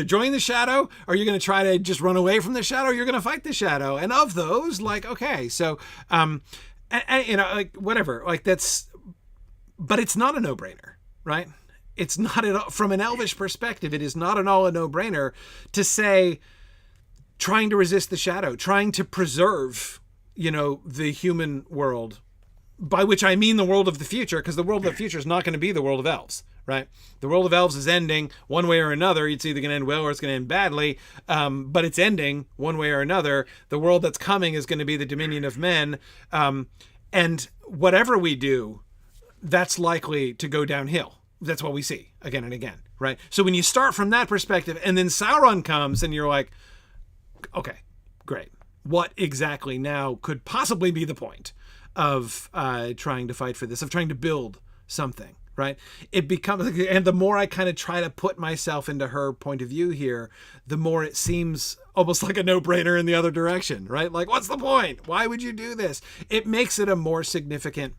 join the shadow, or you're going to try to just run away from the shadow, or you're going to fight the shadow. And of those, like, okay, so, and, like, whatever. Like, but it's not a no-brainer, right? It's not from an elvish perspective. It is not at all a no-brainer to say trying to resist the shadow, trying to preserve, the human world, by which I mean the world of the future, because the world of the future is not going to be the world of elves, right? The world of elves is ending one way or another. It's either going to end well or it's going to end badly, but it's ending one way or another. The world that's coming is going to be the Dominion of Men, and whatever we do, that's likely to go downhill. That's what we see again and again, right? So when you start from that perspective and then Sauron comes and you're like, okay, great. What exactly now could possibly be the point of trying to fight for this, of trying to build something, right? It becomes, and the more I kind of try to put myself into her point of view here, the more it seems almost like a no-brainer in the other direction, right? Like, what's the point? Why would you do this? It makes it a more significant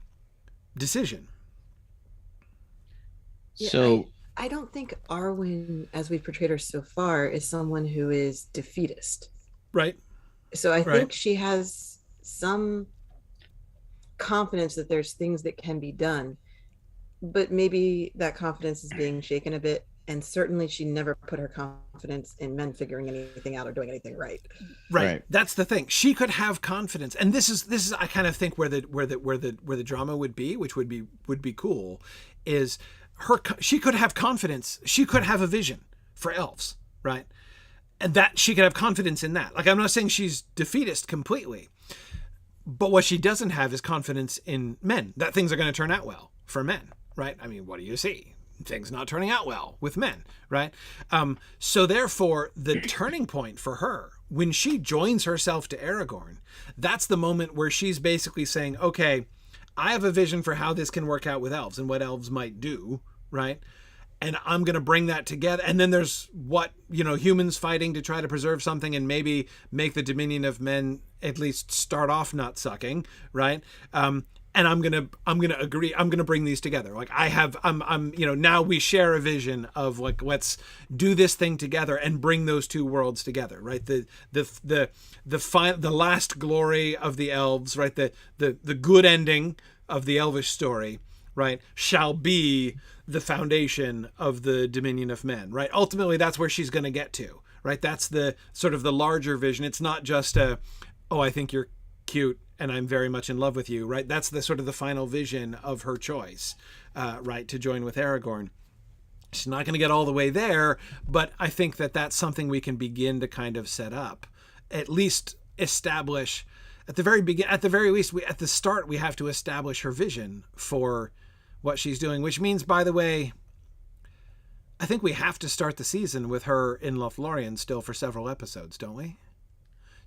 decision. Yeah, So I don't think Arwen, as we've portrayed her so far, is someone who is defeatist. Right. So I Right. think she has some confidence that there's things that can be done, but maybe that confidence is being shaken a bit. And certainly she never put her confidence in men figuring anything out or doing anything right. Right. That's the thing. She could have confidence. And this is I kind of think where the drama would be, which would be cool, is she could have confidence. She could have a vision for elves, right? And that she could have confidence in that. Like, I'm not saying she's defeatist completely, but what she doesn't have is confidence in men, that things are going to turn out well for men, right? I mean, what do you see? Things not turning out well with men, right? So therefore, the turning point for her, when she joins herself to Aragorn, that's the moment where she's basically saying, okay, I have a vision for how this can work out with elves and what elves might do, right? And I'm going to bring that together. And then there's humans fighting to try to preserve something and maybe make the Dominion of Men at least start off not sucking, right? And I'm gonna agree. I'm gonna bring these together. Like now we share a vision of like, let's do this thing together and bring those two worlds together, right? The last glory of the elves, right? The good ending of the elvish story, right, shall be the foundation of the Dominion of Men, right? Ultimately, that's where she's gonna get to, right? That's the sort of the larger vision. It's not just I think you're cute and I'm very much in love with you, right? That's the sort of the final vision of her choice, right, to join with Aragorn. She's not going to get all the way there, but I think that that's something we can begin to kind of set up, at least establish at the very least, at the start, we have to establish her vision for what she's doing, which means, by the way, I think we have to start the season with her in Lothlorien still for several episodes, don't we?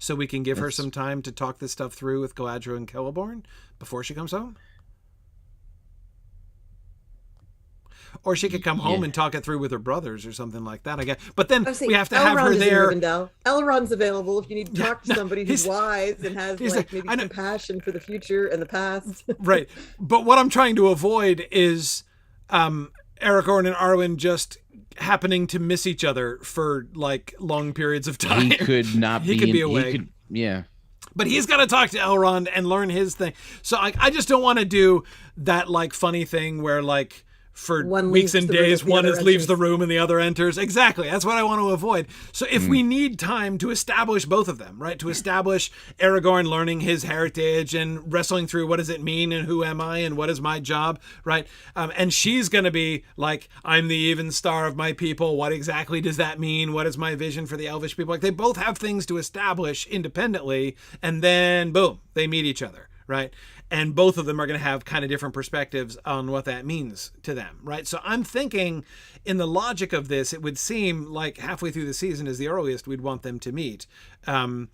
So we can give her some time to talk this stuff through with Galadriel and Celeborn before she comes home? Or she could come home and talk it through with her brothers or something like that, I guess. But then we have to have her there. Elrond's available if you need to talk to somebody who's wise and has maybe compassion for the future and the past. Right. But what I'm trying to avoid is Aragorn and Arwen just happening to miss each other for like long periods of time. He could not he could be away. Yeah. But he's got to talk to Elrond and learn his thing. So I just don't want to do that like funny thing where like for weeks and days one leaves the room and the other enters. Exactly. That's what I want to avoid. So if we need time to establish both of them, right? To establish Aragorn learning his heritage and wrestling through what does it mean and who am I and what is my job, right? And she's going to be like, I'm the even star of my people. What exactly does that mean? What is my vision for the elvish people? Like they both have things to establish independently and then boom, they meet each other, right? And both of them are going to have kind of different perspectives on what that means to them, right? So I'm thinking in the logic of this, it would seem like halfway through the season is the earliest we'd want them to meet. And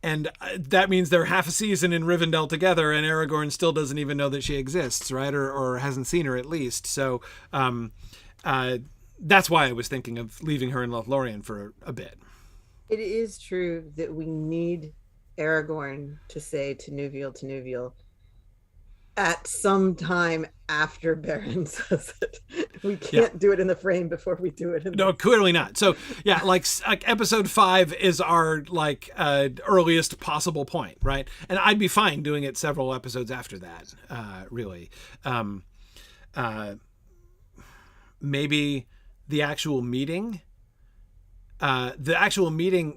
that means they're half a season in Rivendell together and Aragorn still doesn't even know that she exists, right? Or hasn't seen her at least. So that's why I was thinking of leaving her in Lothlorien for a bit. It is true that we need Aragorn to say Tinuviel at some time after Beren says it. We can't do it in the frame before we do it. No, clearly not. So yeah, like episode 5 is our like earliest possible point, right? And I'd be fine doing it several episodes after that. Really, maybe the actual meeting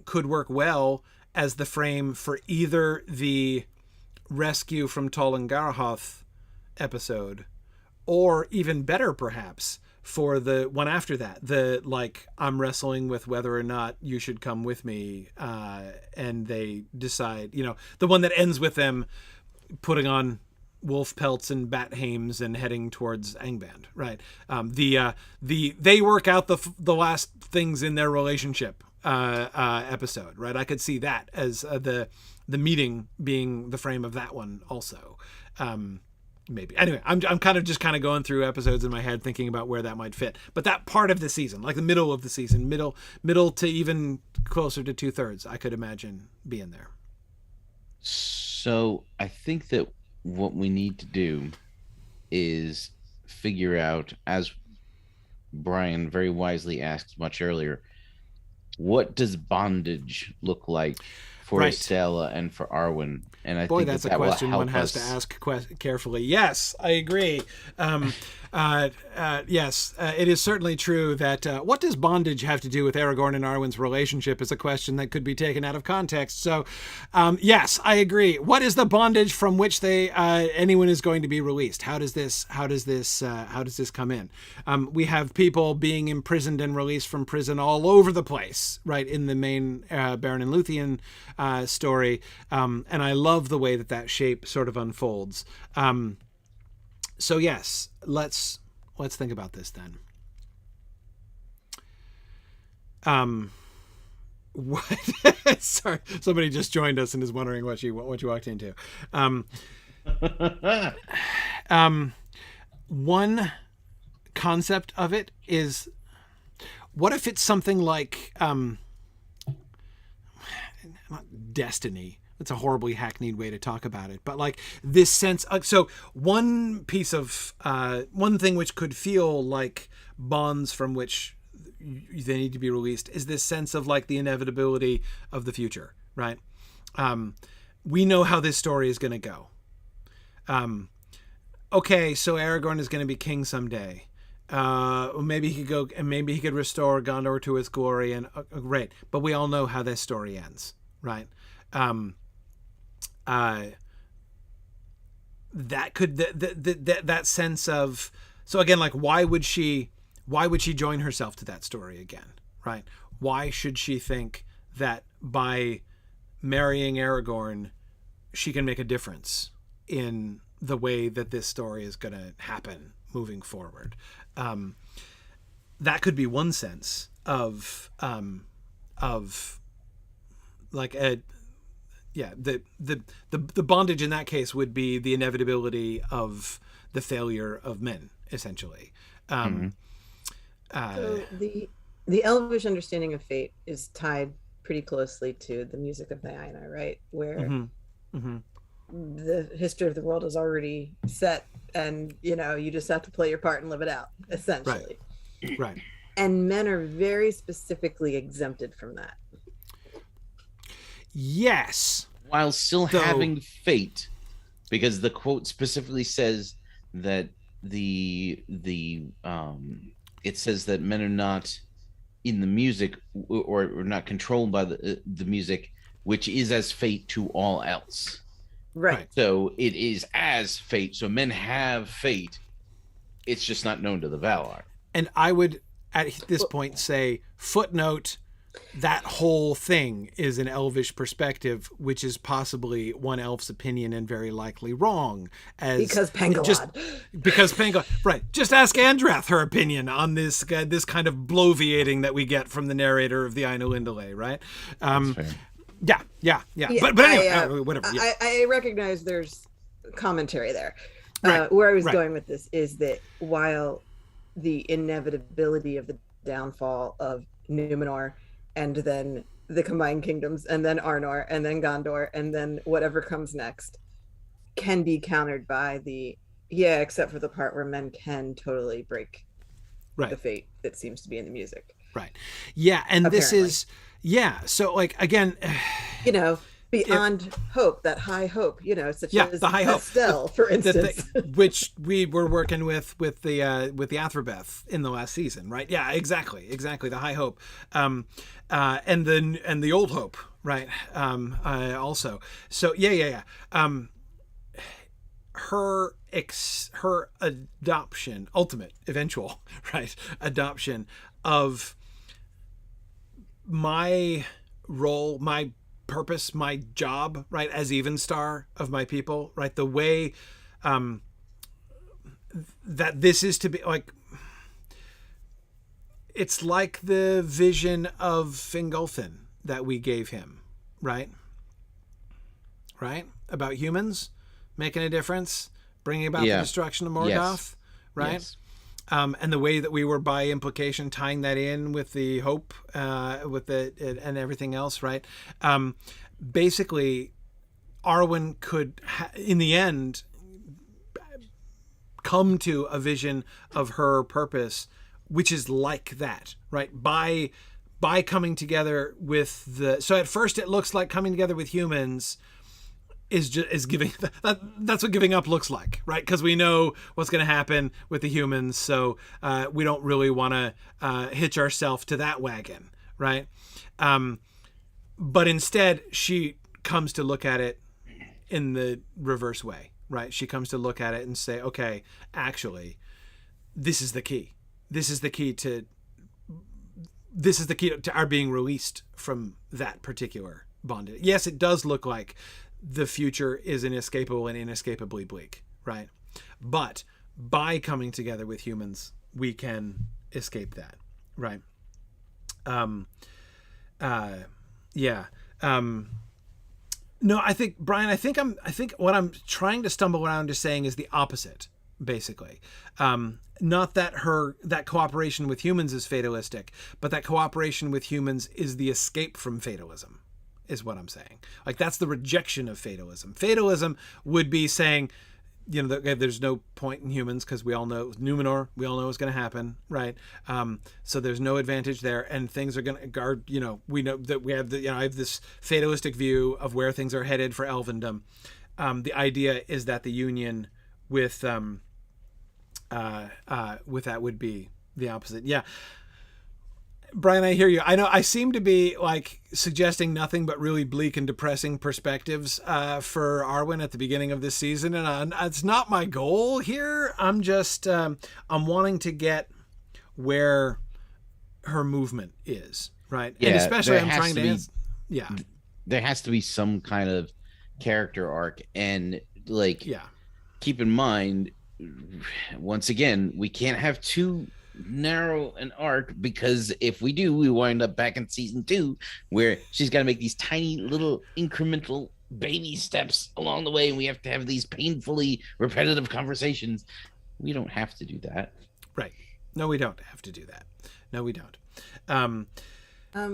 could work well as the frame for either the rescue from Tol Angarhoth episode, or even better perhaps for the one after that, the like I'm wrestling with whether or not you should come with me, and they decide, the one that ends with them putting on wolf pelts and bat hames and heading towards Angband, right? They work out the last things in their relationship episode, right? I could see that as the meeting being the frame of that one also. maybe. Anyway, I'm kind of just going through episodes in my head thinking about where that might fit. But that part of the season, like the middle of the season, middle to even closer to 2/3, I could imagine being there. So I think that what we need to do is figure out, as Brian very wisely asked much earlier, what does bondage look like for Estella and for Arwen? And I think that's that a question one has us to ask carefully. Yes, I agree. Yes, it is certainly true that what does bondage have to do with Aragorn and Arwen's relationship is a question that could be taken out of context. So, yes, I agree. What is the bondage from which anyone is going to be released? How does this come in? We have people being imprisoned and released from prison all over the place, right, in the main Beren and Luthien story, and I love the way that shape sort of unfolds. So yes, let's think about this then. What? Sorry, somebody just joined us and is wondering what you walked into. One concept of it is, what if it's something like not destiny? It's a horribly hackneyed way to talk about it, but like this sense. So one thing which could feel like bonds from which they need to be released is this sense of like the inevitability of the future, right? We know how this story is going to go. Okay, so Aragorn is going to be king someday. Maybe he could go and maybe he could restore Gondor to its glory, and right. But we all know how this story ends, right? That sense of, so again, like why would she join herself to that story again, right? Why should she think that by marrying Aragorn she can make a difference in the way that this story is going to happen moving forward? That could be one sense of like a, yeah, the bondage in that case would be the inevitability of the failure of men, essentially. So the Elvish understanding of fate is tied pretty closely to the music of the Aina, right? Where the history of the world is already set, and you just have to play your part and live it out, essentially. Right. And men are very specifically exempted from that. Yes. While still having fate, because the quote specifically says that it says that men are not in the music or not controlled by the music, which is as fate to all else. Right. So it is as fate. So men have fate. It's just not known to the Valar. And I would, at this point, say footnote, that whole thing is an elvish perspective, which is possibly one elf's opinion and very likely wrong. Because Pengalad. Because Pengalad. Right. Just ask Andrath her opinion on this kind of bloviating that we get from the narrator of the Aina Lindale, right? Yeah. But anyway, whatever. Yeah. I recognize there's commentary there. Where I was going with this is that while the inevitability of the downfall of Numenor, and then the Combined Kingdoms, and then Arnor, and then Gondor, and then whatever comes next, can be countered by except for the part where men can totally break the fate that seems to be in the music. Right. Yeah, and apparently. This is, so like, again... beyond hope, that high hope, such as the high hope, Estelle, for instance. Which we were working with the Athrabeth in the last season, right? Yeah, exactly, the high hope, and the old hope, right? Also, so yeah. Her adoption, ultimate, eventual, right? Adoption of my role, my purpose, my job, right, as Evenstar of my people, right, the way that this is to be, like, it's like the vision of Fingolfin that we gave him, right, about humans making a difference, bringing about the destruction of Morgoth, right? Yes. And the way that we were, by implication, tying that in with the hope, with the and everything else, right? Basically, Arwen could, in the end, come to a vision of her purpose, which is like that, right? By coming together with the. So at first, it looks like coming together with humans is giving that's what giving up looks like, right? Because we know what's going to happen with the humans, so we don't really want to hitch ourselves to that wagon, right? But instead she comes to look at it in the reverse way, right? She comes to look at it and say, okay, actually this is the key to our being released from that particular bondage. Yes, it does look like the future is inescapable and inescapably bleak, right? But by coming together with humans, we can escape that, right? No, I think, Brian, I think what I'm trying to stumble around to saying is the opposite, basically. Not that cooperation with humans is fatalistic, but that cooperation with humans is the escape from fatalism, is what I'm saying. Like, that's the rejection of fatalism. Fatalism would be saying, you know, there's no point in humans because we all know Numenor, we all know what's going to happen, right? So there's no advantage there, and things are going to guard, you know, we know that we have I have this fatalistic view of where things are headed for elvendom. The idea is that the union with that would be the opposite. Yeah. Brian, I hear you. I know I seem to be like suggesting nothing but really bleak and depressing perspectives for Arwen at the beginning of this season, and it's not my goal here. I'm just I'm wanting to get where her movement is, right? Yeah, and especially I'm trying to there has to be some kind of character arc, and like, keep in mind, once again, we can't have too narrow an arc, because if we do, we wind up back in season 2 where she's got to make these tiny little incremental baby steps along the way, and we have to have these painfully repetitive conversations. We don't have to do that, right? No, we don't have to do that. No, we don't.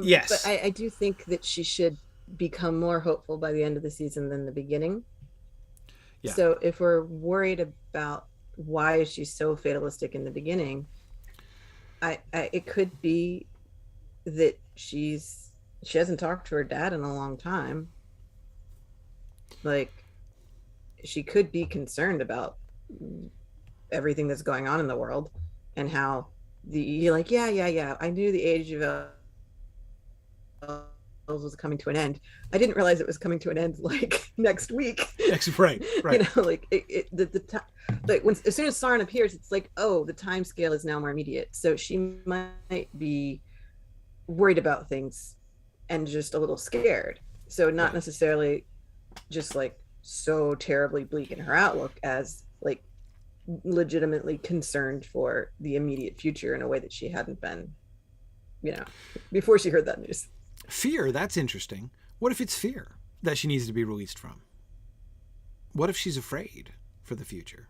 Yes, but I do think that she should become more hopeful by the end of the season than the beginning. So if we're worried about why she's so fatalistic in the beginning, it could be that she hasn't talked to her dad in a long time. Like, she could be concerned about everything that's going on in the world, and how you're like, I knew the age of elves was coming to an end. I didn't realize it was coming to an end like next week. Right. You know, like like as soon as Sauron appears, it's like, oh, the time scale is now more immediate. So she might be worried about things and just a little scared. So not necessarily just like so terribly bleak in her outlook, as like legitimately concerned for the immediate future in a way that she hadn't been, you know, before she heard that news. Fear, that's interesting. What if it's fear that she needs to be released from? What if she's afraid for the future?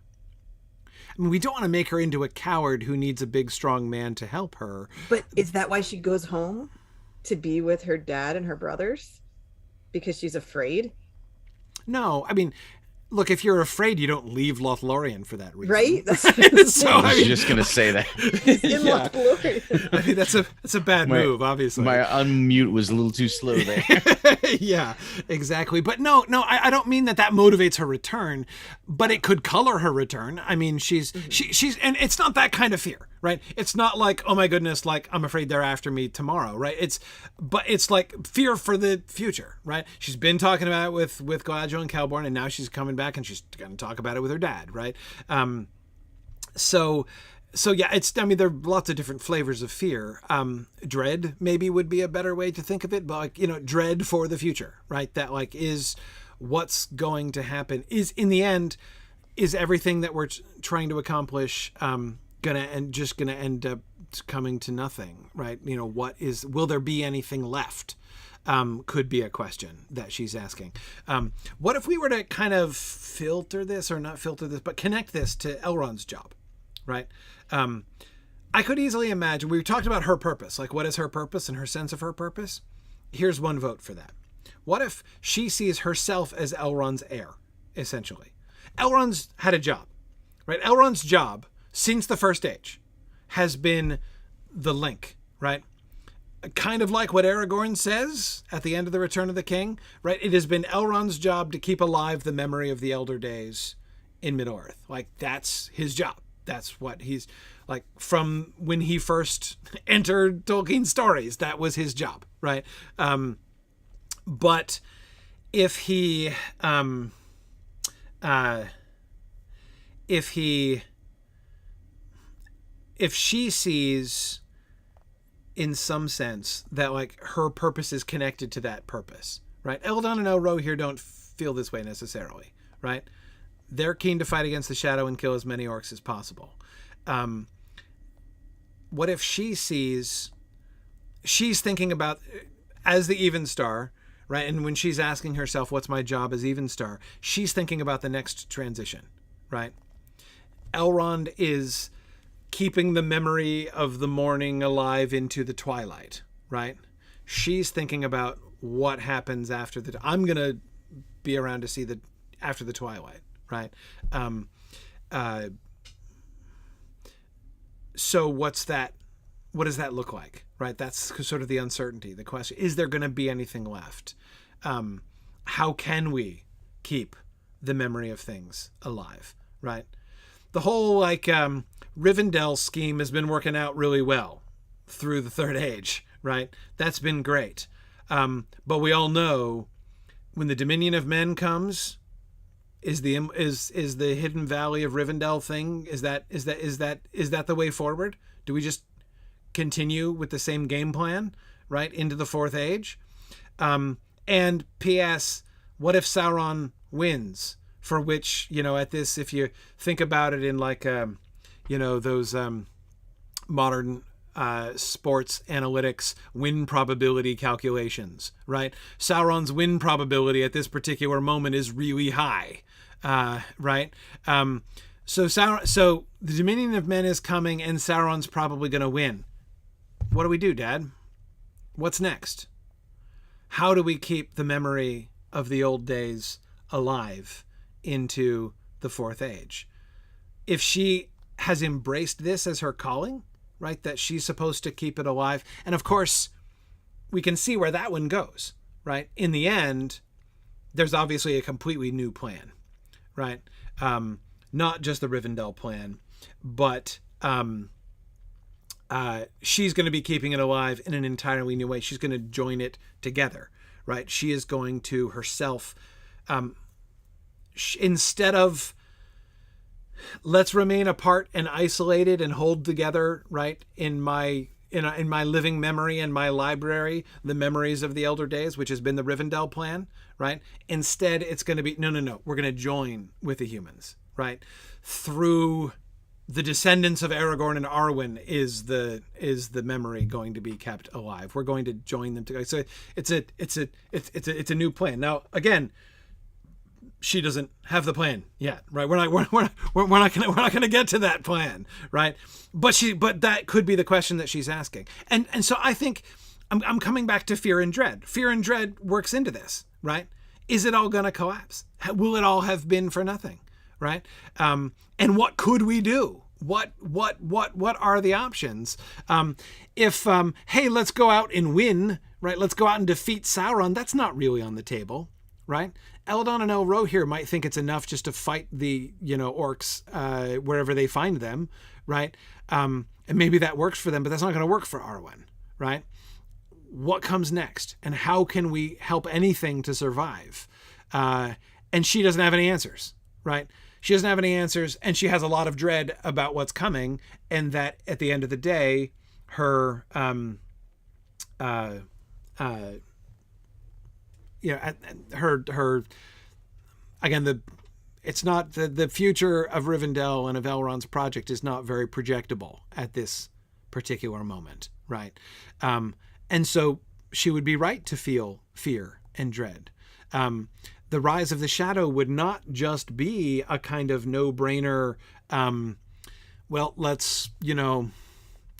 I mean, we don't want to make her into a coward who needs a big, strong man to help her. But is that why she goes home? To be with her dad and her brothers? Because she's afraid? No, I mean, look, if you're afraid, you don't leave Lothlorien for that reason. Right? That's so I was just going to say that. In Lothlorien. I mean, that's a bad move, obviously. My unmute was a little too slow there. Yeah, exactly. But no, I don't mean that motivates her return, but it could color her return. I mean, she's, and it's not that kind of fear, right? It's not like, oh my goodness, like I'm afraid they're after me tomorrow, right? But it's like fear for the future, right? She's been talking about it with Galadriel and Celeborn, and now she's coming back and she's going to talk about it with her dad, right? So yeah, I mean, there are lots of different flavors of fear. Dread maybe would be a better way to think of it, but like, you know, dread for the future, right? That like is what's going to happen, is in the end, is everything that we're trying to accomplish gonna end up coming to nothing, right? You know, will there be anything left? Could be a question that she's asking. What if we were to kind of filter this, or not filter this, but connect this to Elrond's job, right? I could easily imagine, we talked about her purpose, like what is her purpose and her sense of her purpose? Here's one vote for that. What if she sees herself as Elrond's heir, essentially? Elrond's had a job, right? Elrond's job since the First Age has been the link, right? Kind of like what Aragorn says at the end of the Return of the King, right? It has been Elrond's job to keep alive the memory of the Elder Days in Middle-earth. Like, that's his job. That's what he's, like, from when he first entered Tolkien's stories, that was his job, right? But if he, if she sees, in some sense, that, like, her purpose is connected to that purpose, right? Eldon and Elro here don't feel this way necessarily, right? They're keen to fight against the shadow and kill as many orcs as possible. What if she sees, she's thinking about, as the Evenstar, right? And when she's asking herself, what's my job as Evenstar? She's thinking about the next transition, right? Elrond is keeping the memory of the morning alive into the twilight, right? She's thinking about what happens after I'm going to be around to see after the twilight, right? So what's that? What does that look like, right? That's sort of the uncertainty. The question, is there going to be anything left? How can we keep the memory of things alive, right? The whole, like, Rivendell scheme has been working out really well through the Third Age, right? That's been great. But we all know when the Dominion of Men comes, is the Hidden Valley of Rivendell thing, is that the way forward? Do we just continue with the same game plan, right, into the Fourth Age? And P.S., what if Sauron wins? For which, you know, at this, if you think about it in, like, you know, those modern sports analytics win probability calculations, right? Sauron's win probability at this particular moment is really high, right? So the Dominion of Men is coming, and Sauron's probably going to win. What do we do, Dad? What's next? How do we keep the memory of the old days alive into the Fourth Age? If she has embraced this as her calling, right, that she's supposed to keep it alive, and of course we can see where that one goes, right? In the end, there's obviously a completely new plan, right? Not just the Rivendell plan, but she's going to be keeping it alive in an entirely new way. She's going to join it together, right? She is going to herself, instead of let's remain apart and isolated and hold together, right, in my living memory and my library, the memories of the Elder Days, which has been the Rivendell plan, right? Instead, it's going to be, no, we're going to join with the humans, right? Through the descendants of Aragorn and Arwen is the memory going to be kept alive. We're going to join them together. So it's a new plan. Now, again, she doesn't have the plan yet, right? We're not going to get to that plan, right? But that could be the question that she's asking. And so I think I'm coming back to fear and dread. Fear and dread works into this, right? Is it all going to collapse? Will it all have been for nothing, right? And what could we do? What are the options? If hey, let's go out and win, right? Let's go out and defeat Sauron. That's not really on the table, right? Eldon and Elro here might think it's enough just to fight the, orcs wherever they find them, right? And maybe that works for them, but that's not going to work for Arwen, right? What comes next? And how can we help anything to survive? And she doesn't have any answers, right? She doesn't have any answers, and she has a lot of dread about what's coming, and that at the end of the day, her again, it's not the future of Rivendell and of Elrond's project is not very projectable at this particular moment, right? And so she would be right to feel fear and dread. The rise of the shadow would not just be a kind of no-brainer, well, let's,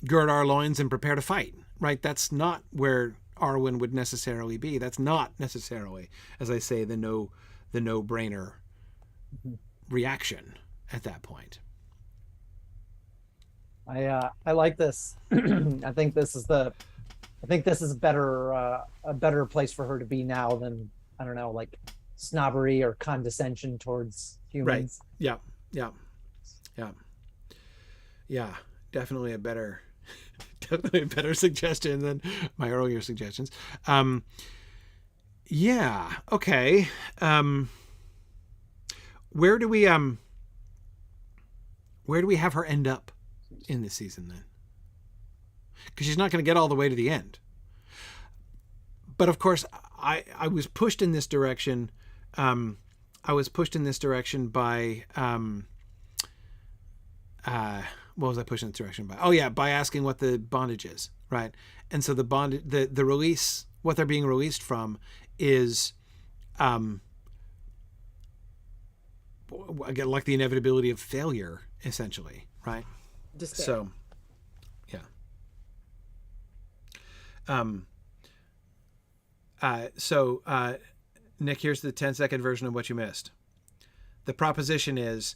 gird our loins and prepare to fight, right? That's not where Arwen would necessarily be. That's not necessarily, as I say, the no-brainer reaction at that point. I like this. I think this is a better place for her to be now than, I don't know, like snobbery or condescension towards humans. Right. Yeah. Definitely a better suggestion than my earlier suggestions. Yeah. Okay. Where do we have her end up in this season then? Because she's not going to get all the way to the end. But of course, I was pushed in this direction. By what was I pushing in this direction by? Oh yeah, by asking what the bondage is, right? And so the release, what they're being released from, is again, like the inevitability of failure, essentially, right? Despair. So, yeah. Nick, here's the 10-second version of what you missed. The proposition is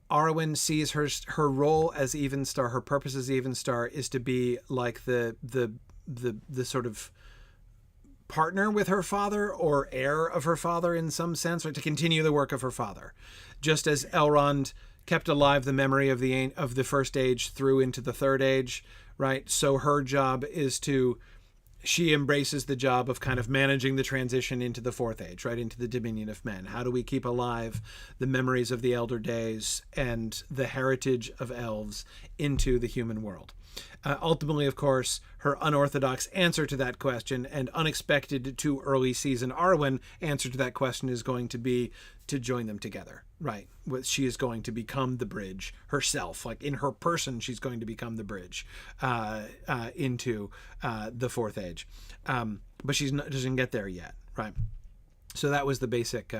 Arwen sees her role as Evenstar, her purpose as Evenstar is to be like the sort of partner with her father or heir of her father in some sense, or to continue the work of her father. Just as Elrond kept alive the memory of the first age through into the third age, right? So her job is she embraces the job of kind of managing the transition into the fourth age, right? Into the Dominion of Men. How do we keep alive the memories of the Elder Days and the heritage of elves into the human world? Ultimately, of course, her unorthodox answer to that question and unexpected to early season Arwen answer to that question is going to be to join them together, right? She is going to become the bridge herself, like in her person, she's going to become the bridge into the fourth age. But doesn't get there yet, right? So that was the basic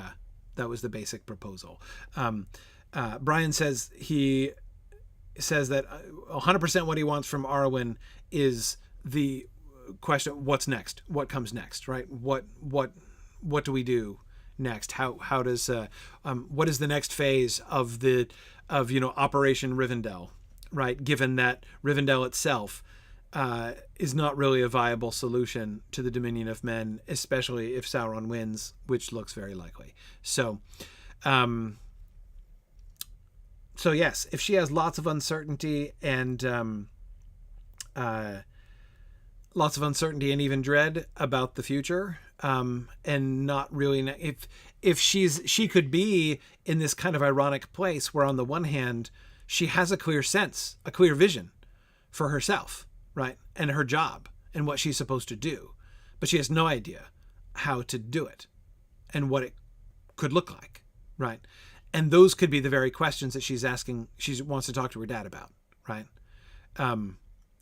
proposal. Brian says that 100% what he wants from Arwen is the question, what's next? What comes next, right? What do we do next? How does what is the next phase of Operation Rivendell, right? Given that Rivendell itself is not really a viable solution to the Dominion of Men, especially if Sauron wins, which looks very likely. So yes, if she has lots of uncertainty and even dread about the future, and not really, if she could be in this kind of ironic place where on the one hand she has a clear vision for herself, right, and her job and what she's supposed to do, but she has no idea how to do it and what it could look like, right? And those could be the very questions that she's asking. She wants to talk to her dad about, right?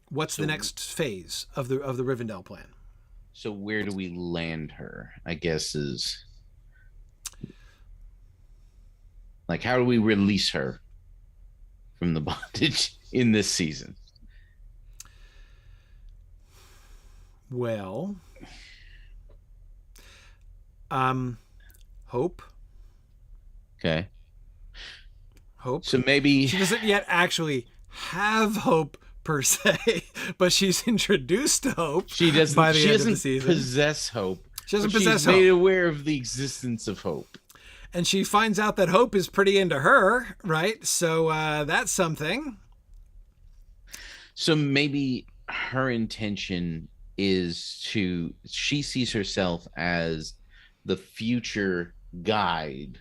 What's the next phase of the Rivendell plan? So where do we land her? I guess is like, how do we release her from the bondage in this season? Well, hope. Okay. Hope. So maybe she doesn't yet actually have hope per se, but she's introduced to hope. She doesn't. By the she end doesn't of the season. Possess hope. She doesn't possess she's hope. Made aware of the existence of hope, and she finds out that hope is pretty into her, right? So that's something. So maybe her intention is she sees herself as the future guide.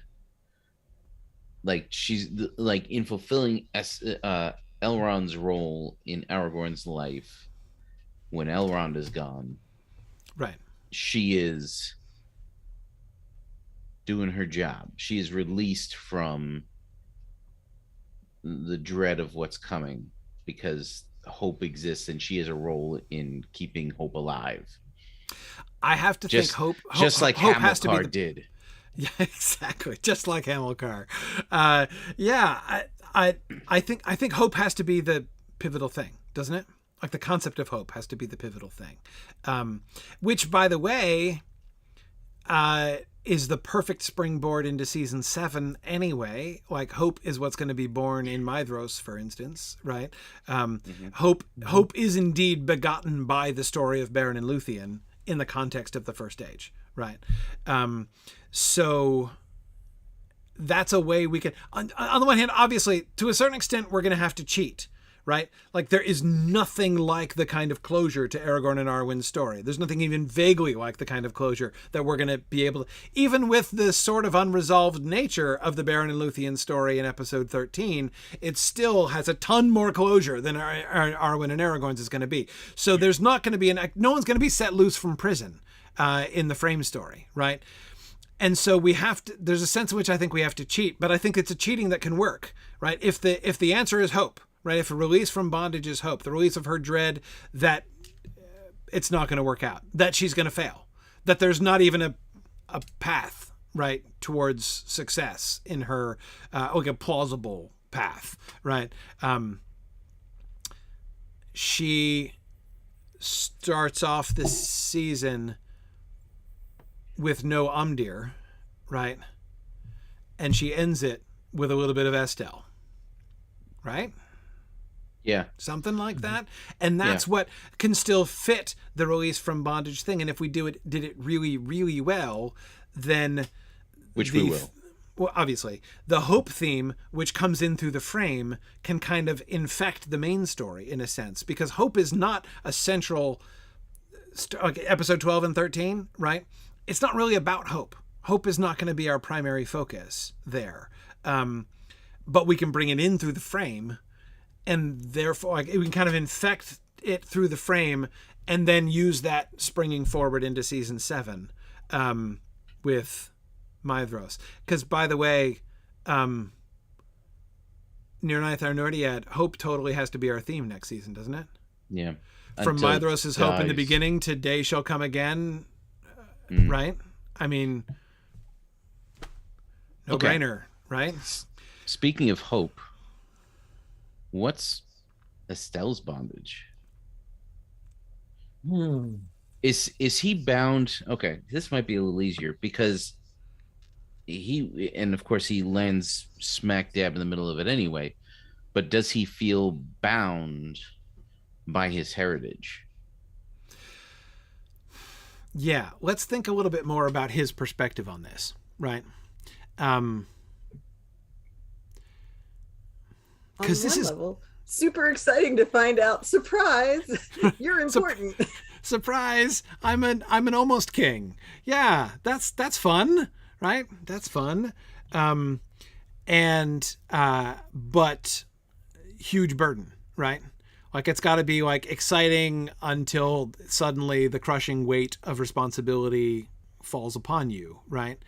Like she's like in fulfilling Elrond's role in Aragorn's life when Elrond is gone. Right. She is doing her job. She is released from the dread of what's coming because hope exists and she has a role in keeping hope alive. I have to think hope like hope Hamilcar has to be did. Yeah, exactly. Just like Hamilcar. Yeah, I think hope has to be the pivotal thing, doesn't it? Like the concept of hope has to be the pivotal thing. Which, by the way, is the perfect springboard into season 7 anyway. Like hope is what's going to be born in Maedhros, for instance, right? Hope is indeed begotten by the story of Beren and Luthien in the context of the First Age, right? So that's a way we can, on the one hand, obviously, to a certain extent, we're going to have to cheat, right? Like there is nothing like the kind of closure to Aragorn and Arwen's story. There's nothing even vaguely like the kind of closure that we're going to be able to, even with the sort of unresolved nature of the Beren and Luthien story in episode 13, it still has a ton more closure than Arwen and Aragorn's is going to be. So there's not going to be no one's going to be set loose from prison in the frame story, right? And so we have to, there's a sense in which I think we have to cheat, but I think it's a cheating that can work, right? If the answer is hope, right? If a release from bondage is hope, the release of her dread that it's not going to work out, that she's going to fail, that there's not even a path, right, towards success in her, like a plausible path, right? She starts off this season with no Umdir, right? And she ends it with a little bit of Estelle, right? Yeah. Something like that. And that's what can still fit the release from bondage thing. And if we did it really, really well, then... Which we will. Well, obviously, the hope theme, which comes in through the frame, can kind of infect the main story in a sense. Because hope is not a central... episode 12 and 13, right? It's not really about hope. Hope is not going to be our primary focus there. But we can bring it in through the frame, and therefore we can kind of infect it through the frame and then use that springing forward into season 7 with Maedhros. Because, by the way, Nirnaeth Arnordiad, hope totally has to be our theme next season, doesn't it? Yeah. From Maedhros' hope in the beginning to Day Shall Come Again, right? I mean, no brainer, right? Speaking of hope, what's Estelle's bondage? Is he bound? Okay, this might be a little easier because of course he lands smack dab in the middle of it anyway, but does he feel bound by his heritage? Yeah, let's think a little bit more about his perspective on this, right? Because this is level, super exciting to find out. Surprise, you're important. Surprise, I'm an almost king. Yeah, that's fun, right? That's fun. But huge burden, right? Like it's got to be like exciting until suddenly the crushing weight of responsibility falls upon you, right?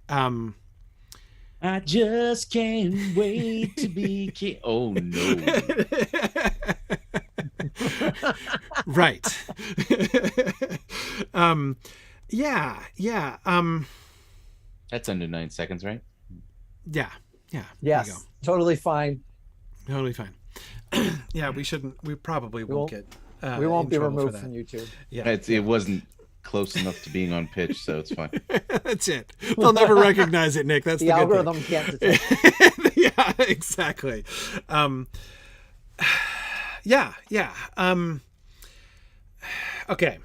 I just can't wait to be king. Oh no. Right. That's under 9 seconds, right? Yeah. Yes. Totally fine. Totally fine. Yeah, we probably won't get we won't be trouble removed for that. from YouTube. Yeah, it wasn't close enough to being on pitch, so it's fine. That's it. They'll never recognize it, Nick. That's The the good algorithm thing. can't detect. Yeah, exactly. Yeah. Okay.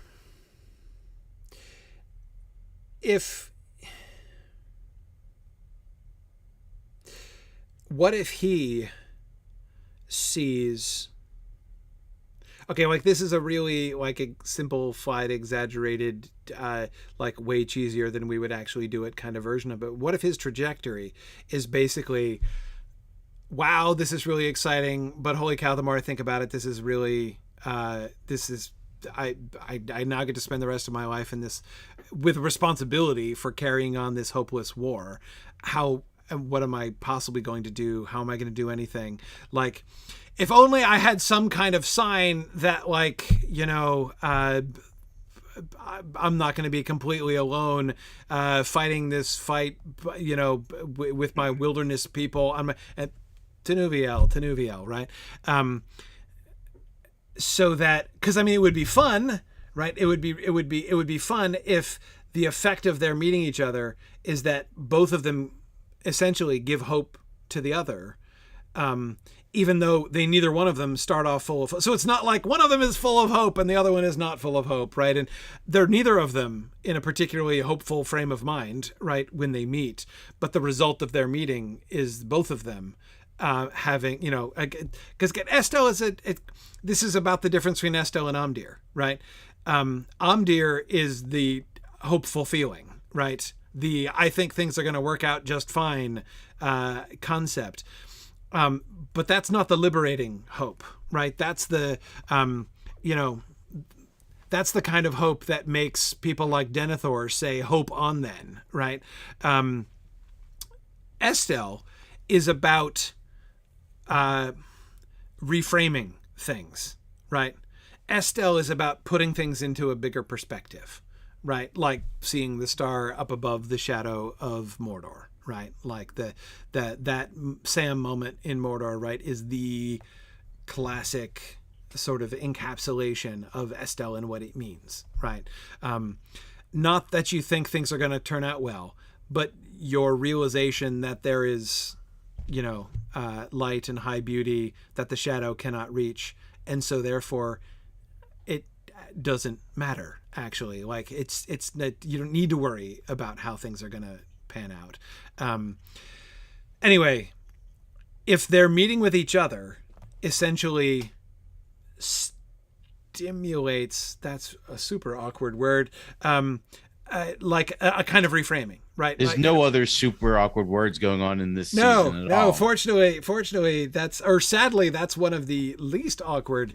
What if he sees, okay, like this is a really like a simplified, exaggerated, like way cheesier than we would actually do it kind of version of it. What if his trajectory is basically, wow, this is really exciting, but holy cow, the more I think about it, this is really, I now get to spend the rest of my life in this with responsibility for carrying on this hopeless war. What am I possibly going to do? How am I going to do anything? Like, if only I had some kind of sign that, like, you know, I'm not going to be completely alone fighting this fight, you know, with my wilderness people. I'm at Tinuviel, right? So that, because I mean, it would be fun, right? It would be fun if the effect of their meeting each other is that both of them essentially give hope to the other. Even though neither one of them start off full of hope. So it's not like one of them is full of hope and the other one is not full of hope, right? And they're neither of them in a particularly hopeful frame of mind, right, when they meet. But the result of their meeting is both of them having, you know, because Estel is this is about the difference between Estel and Amdir, right? Amdir is the hopeful feeling, right? The I think things are going to work out just fine concept. But that's not the liberating hope, right? That's the, you know, that's the kind of hope that makes people like Denethor say, hope on then, right? Estel is about reframing things, right? Estel is about putting things into a bigger perspective, right? Like seeing the star up above the shadow of Mordor. Right, like that Sam moment in Mordor, right, is the classic sort of encapsulation of Estel and what it means, right? Not that you think things are going to turn out well, but your realization that there is, you know, light and high beauty that the shadow cannot reach, and so therefore it doesn't matter. Actually, like it's that you don't need to worry about how things are going to pan out. Anyway, if they're meeting with each other, essentially stimulates, that's a super awkward word, like a kind of reframing, right? There's like, no other super awkward words going on in this season at all. Fortunately, sadly, that's one of the least awkward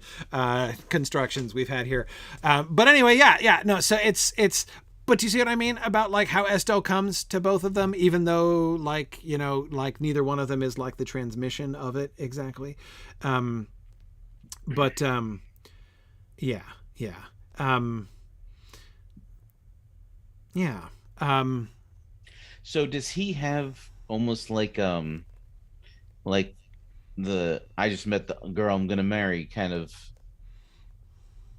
constructions we've had here. But anyway, no, so it's but do you see what I mean about like how Estel comes to both of them, even though like, you know, like neither one of them is like the transmission of it exactly. So does he have almost like the I just met the girl I'm gonna marry kind of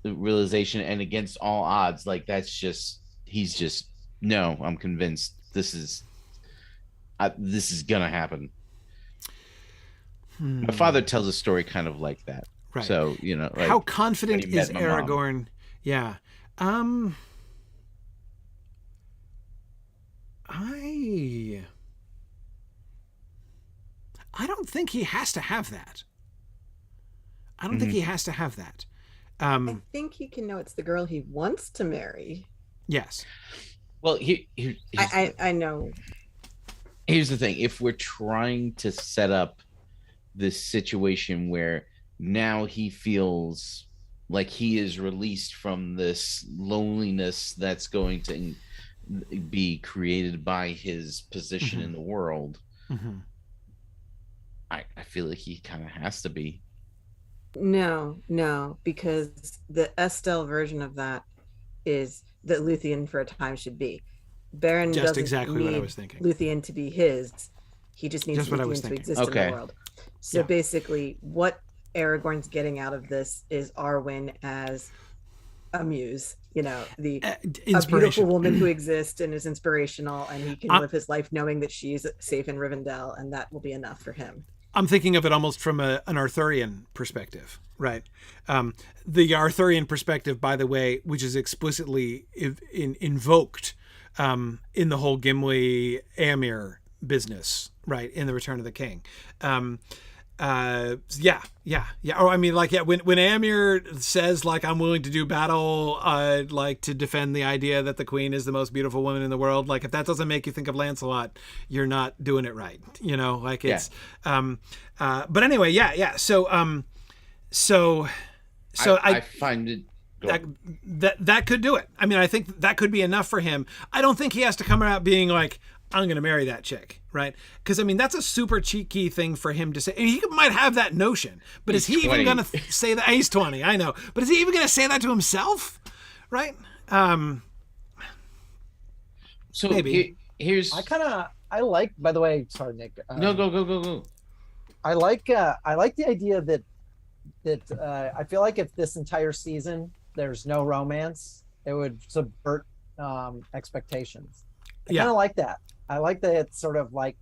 realization, and against all odds, like that's just he's just, no, I'm convinced this is gonna happen. My father tells a story kind of like that. Right. So, you know, like how confident is Aragorn? Yeah. I don't think he has to have that. I think I think he can know it's the girl he wants to marry. Yes. Well, I know. Here's the thing. If we're trying to set up this situation where now he feels like he is released from this loneliness that's going to be created by his position in the world, I feel like he kind of has to be. No, because the Estel version of that is that Luthien for a time should be. Baron just doesn't exactly need what I was thinking. Luthien to be his. He just needs Luthien to exist in the world. So basically, what Aragorn's getting out of this is Arwen as a muse, you know, a beautiful woman who exists and is inspirational, and he can live his life knowing that she's safe in Rivendell, and that will be enough for him. I'm thinking of it almost from an Arthurian perspective, right? The Arthurian perspective, by the way, which is explicitly invoked in the whole Gimli Éomer business, right? In the Return of the King. Or I mean, like, when Éomer says, like, I'm willing to do battle, like, to defend the idea that the queen is the most beautiful woman in the world, like, if that doesn't make you think of Lancelot, you're not doing it right, you know, like, it's but anyway, so I find it that could do it. I mean, I think that could be enough for him. I don't think he has to come out being like, I'm going to marry that chick, right? Because, I mean, that's a super cheeky thing for him to say. And he might have that notion, but is he even going to say that? He's 20, I know. But is he even going to say that to himself, right? So maybe. Here's... I like, by the way, sorry, Nick. No, go. I like the idea that I feel like if this entire season there's no romance, it would subvert expectations. I kind of like that. I like that it's sort of like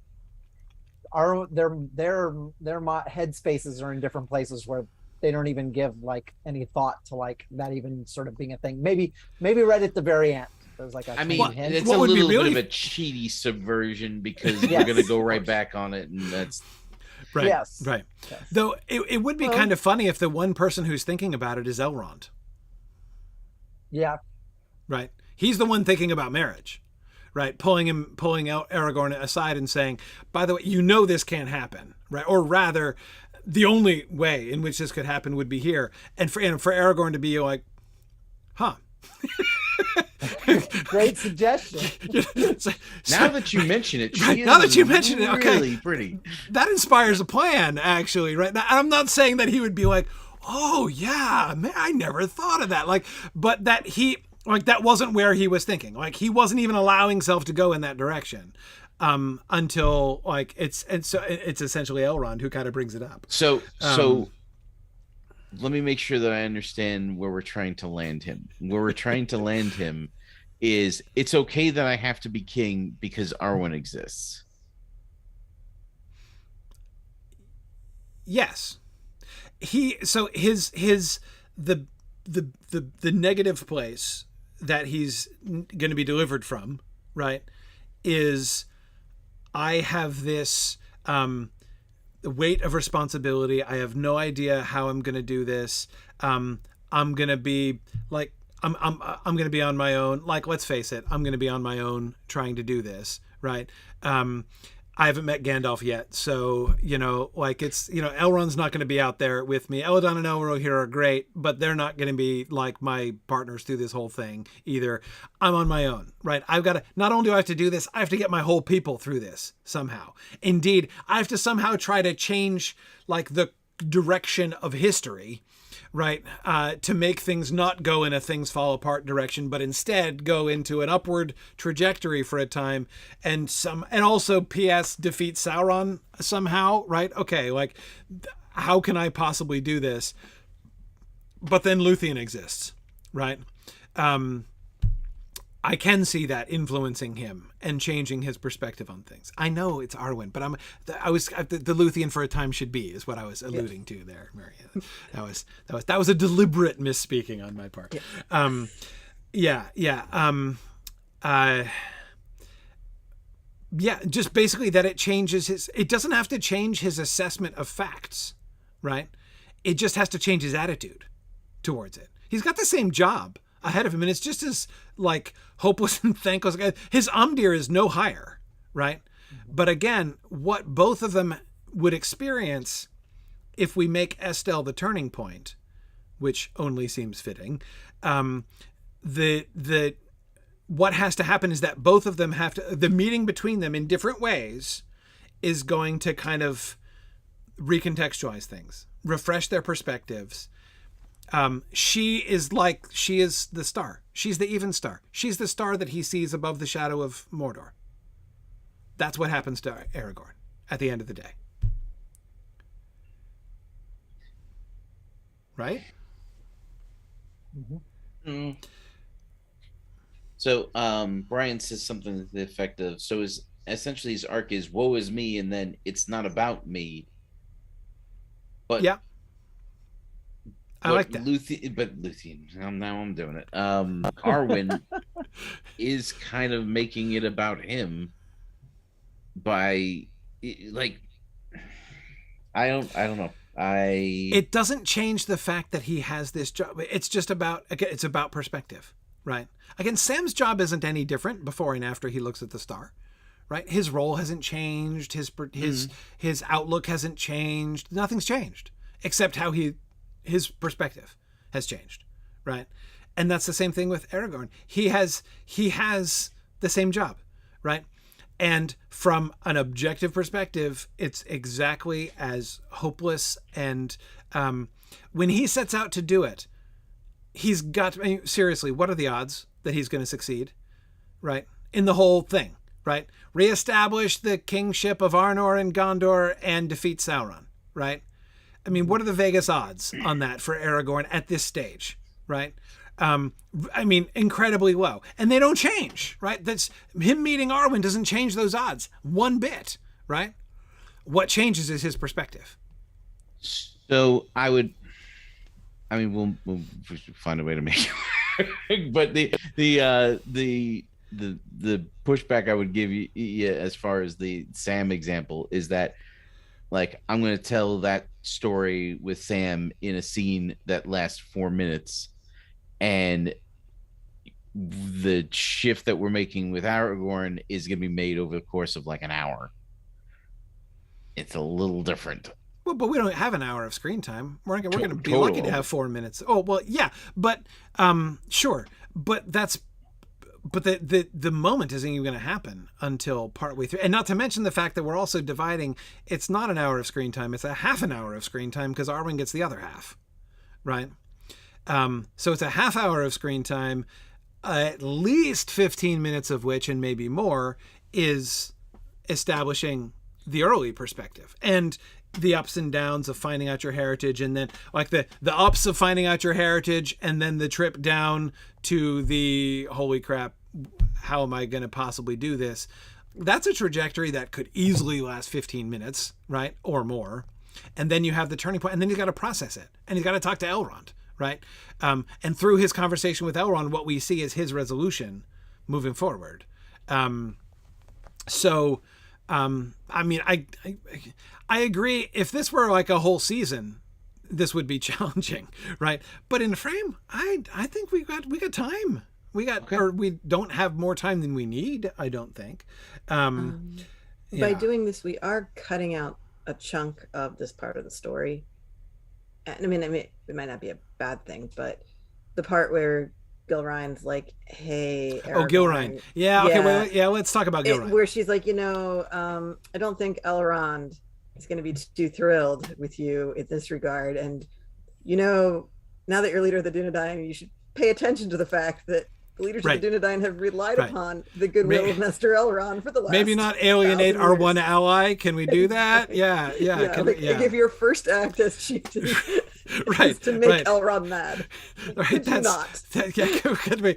their head spaces are in different places where they don't even give like any thought to like that even sort of being a thing. Maybe right at the very end. There's like a hint. It's a little bit of a cheaty subversion because we're going to go right back on it, and that's right. Yes. Right. Yes. Though it would be kind of funny if the one person who's thinking about it is Elrond. Yeah. Right. He's the one thinking about marriage. Right, pulling out Aragorn aside and saying, by the way, you know this can't happen, right? Or rather, the only way in which this could happen would be here. And for Aragorn to be like, huh. Great suggestion. Now that you mention it, okay, really pretty. That inspires a plan, actually, right? Now, I'm not saying that he would be like, oh yeah, man, I never thought of that. Like, but that he... Like, that wasn't where he was thinking. Like, he wasn't even allowing himself to go in that direction until, like, it's essentially Elrond who kind of brings it up. So let me make sure that I understand where we're trying to land him. Where we're trying to land him is it's okay that I have to be king because Arwen exists. Yes. The negative place that he's going to be delivered from, right, is I have this weight of responsibility. I have no idea how I'm going to do this. I'm going to be like, I'm going to be on my own. Like, let's face it, I'm going to be on my own trying to do this, right? I haven't met Gandalf yet, so, like, it's, Elrond's not going to be out there with me. Elladan and Elro here are great, but they're not going to be, like, my partners through this whole thing either. I'm on my own, right? I've got to, not only do I have to do this, I have to get my whole people through this somehow. Indeed, I have to somehow try to change, like, the direction of history, right? To make things not go in a things fall apart direction, but instead go into an upward trajectory for a time, and also P.S. defeat Sauron somehow, right? Okay, like, how can I possibly do this? But then Luthien exists, right? I can see that influencing him and changing his perspective on things. I know it's Arwen, but the Luthien for a time should be is what I was alluding to there, Marianne. That was a deliberate misspeaking on my part. Just basically that it changes it doesn't have to change his assessment of facts, right? It just has to change his attitude towards it. He's got the same job ahead of him, and it's just as, like, hopeless and thankless. His Umdir is no higher, right? But again, what both of them would experience if we make Estelle the turning point, which only seems fitting, what has to happen is that both of them the meeting between them in different ways is going to kind of recontextualize things, refresh their perspectives. She is the star. She's the even star. She's the star that he sees above the shadow of Mordor. That's what happens to Aragorn at the end of the day. Right? Mm-hmm. So, Brian says something to the effect of, so essentially his arc is woe is me, and then it's not about me. But yeah. I like that. Luthien, now I'm doing it. Arwen is kind of making it about him by, like, I don't know. It doesn't change the fact that he has this job. It's just about, again, it's about perspective, right? Again, Sam's job isn't any different before and after he looks at the star, right? His role hasn't changed. His outlook hasn't changed. Nothing's changed except how his perspective has changed, right? And that's the same thing with Aragorn. He has the same job, right? And from an objective perspective, it's exactly as hopeless. And when he sets out to do it, he's got, I mean, seriously, what are the odds that he's going to succeed, right? In the whole thing, right? Reestablish the kingship of Arnor and Gondor and defeat Sauron, right? I mean, what are the Vegas odds on that for Aragorn at this stage, right? I mean, incredibly low. And they don't change, right? That's him meeting Arwen doesn't change those odds one bit, right? What changes is his perspective. So we'll find a way to make it. But the pushback I would give you as far as the Sam example is that, like, I'm going to tell that story with Sam in a scene that lasts 4 minutes, and the shift that we're making with Aragorn is going to be made over the course of like an hour. It's a little different. Well, but we don't have an hour of screen time. We're going to be lucky to have 4 minutes. Oh, well, yeah, but sure. But the moment isn't even going to happen until partway through. And not to mention the fact that we're also dividing. It's not an hour of screen time. It's a half an hour of screen time because Arwen gets the other half, right? So it's a half hour of screen time, at least 15 minutes of which, and maybe more, is establishing the early perspective and the ups and downs of finding out your heritage, and then like the ups of finding out your heritage, and then the trip down to the holy crap, how am I going to possibly do this? That's a trajectory that could easily last 15 minutes, right? Or more. And then you have the turning point, and then you got to process it, and you got to talk to Elrond. Right. And through his conversation with Elrond, what we see is his resolution moving forward. I mean, I agree. If this were like a whole season, this would be challenging. Right. But in Frame, I think we got time. Or we don't have more time than we need. I don't think. By doing this, we are cutting out a chunk of this part of the story. I mean, it might not be a bad thing, but the part where Gilrain's like, "Hey, Aragorn." Oh, Gilrain. Yeah. Okay. Wait, yeah. Let's talk about Gilrain. Where she's like, I don't think Elrond is going to be too thrilled with you in this regard, and now that you're leader of the Dunedain, you should pay attention to the fact that the leaders of the Dunedain have relied upon the goodwill of Master Elrond for the last. Maybe not alienate our one ally. Can we do that? Yeah. Give your first act as chieftain. Right. To make Elrond mad. Right. Could be.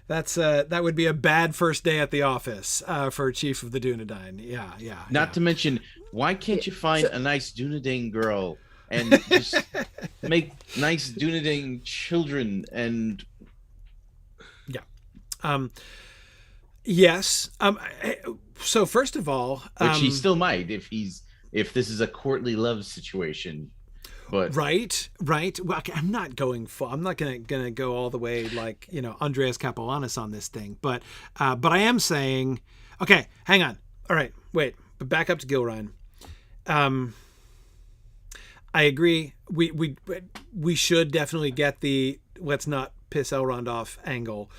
That would be a bad first day at the office for Chief of the Dunedain. Yeah. Not to mention, why can't you find a nice Dunedain girl and just make nice Dunedain children and. Yes. So first of all, which he still might if this is a courtly love situation, but right. Well, I'm not going full. I'm not gonna go all the way like Andreas Capelanis on this thing, but I am saying, okay, hang on. All right, wait, but back up to Gilrain. I agree. We should definitely get the let's not piss Elrond off angle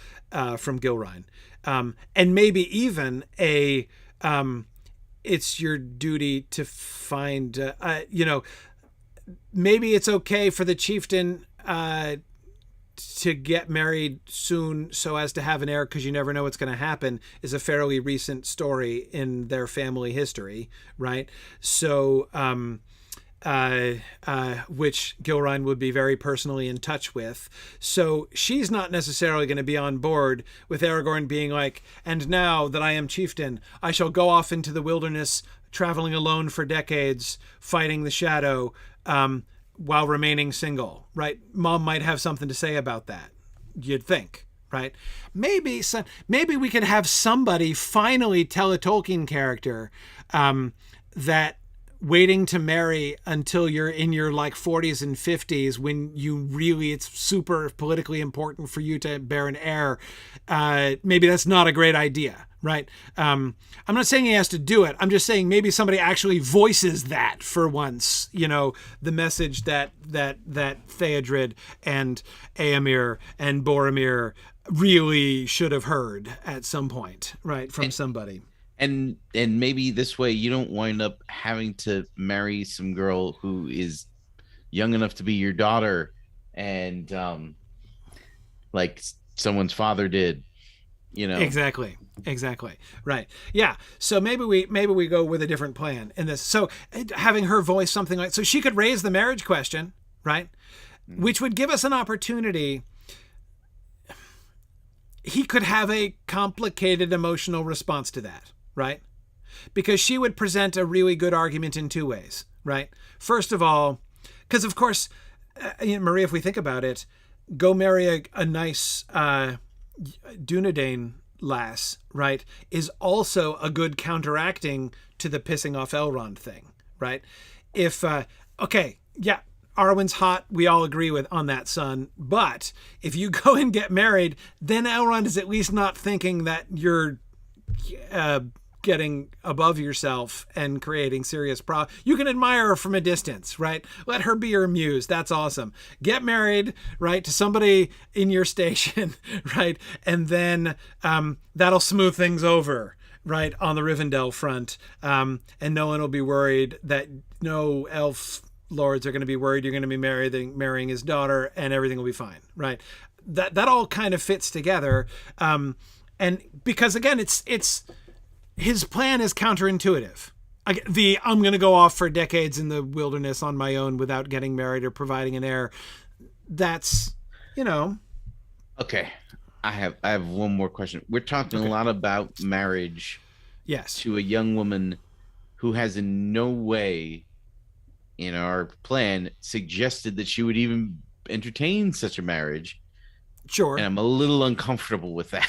from Gilrain, and maybe even it's your duty to find maybe it's okay for the chieftain to get married soon so as to have an heir, because you never know what's going to happen, is a fairly recent story in their family history, right? So which Gilrain would be very personally in touch with. So she's not necessarily going to be on board with Aragorn being like, and now that I am chieftain, I shall go off into the wilderness, traveling alone for decades, fighting the shadow, while remaining single, right? Mom might have something to say about that, you'd think, right? Maybe we could have somebody finally tell a Tolkien character that waiting to marry until you're in your like 40s and 50s, when it's super politically important for you to bear an heir, maybe that's not a great idea, right? I'm not saying he has to do it. I'm just saying maybe somebody actually voices that for once, the message that Theodred and Éomer and Boromir really should have heard at some point, right, from somebody. And maybe this way you don't wind up having to marry some girl who is young enough to be your daughter, and like someone's father did, you know. Exactly. Right. Yeah. So maybe we go with a different plan in this. So having her voice something like, so she could raise the marriage question, right? Which would give us an opportunity. He could have a complicated emotional response to that, right? Because she would present a really good argument in two ways, right? First of all, because of course, Maria, if we think about it, go marry a nice Dunedain lass, right, is also a good counteracting to the pissing off Elrond thing, right? If okay, yeah, Arwen's hot, we all agree with on that, son. But if you go and get married, then Elrond is at least not thinking that you're getting above yourself and creating serious problems. You can admire her from a distance, right? Let her be your muse. That's awesome. Get married, right, to somebody in your station, right? And then that'll smooth things over, right, on the Rivendell front. And no one will be worried that no elf lords are going to be worried you're going to be marrying his daughter, and everything will be fine, right? That all kind of fits together. And because again, it's his plan is counterintuitive. I'm going to go off for decades in the wilderness on my own without getting married or providing an heir. That's, Okay. I have one more question. We're talking a lot about marriage. Yes. To a young woman who has in no way in our plan suggested that she would even entertain such a marriage. Sure. And I'm a little uncomfortable with that.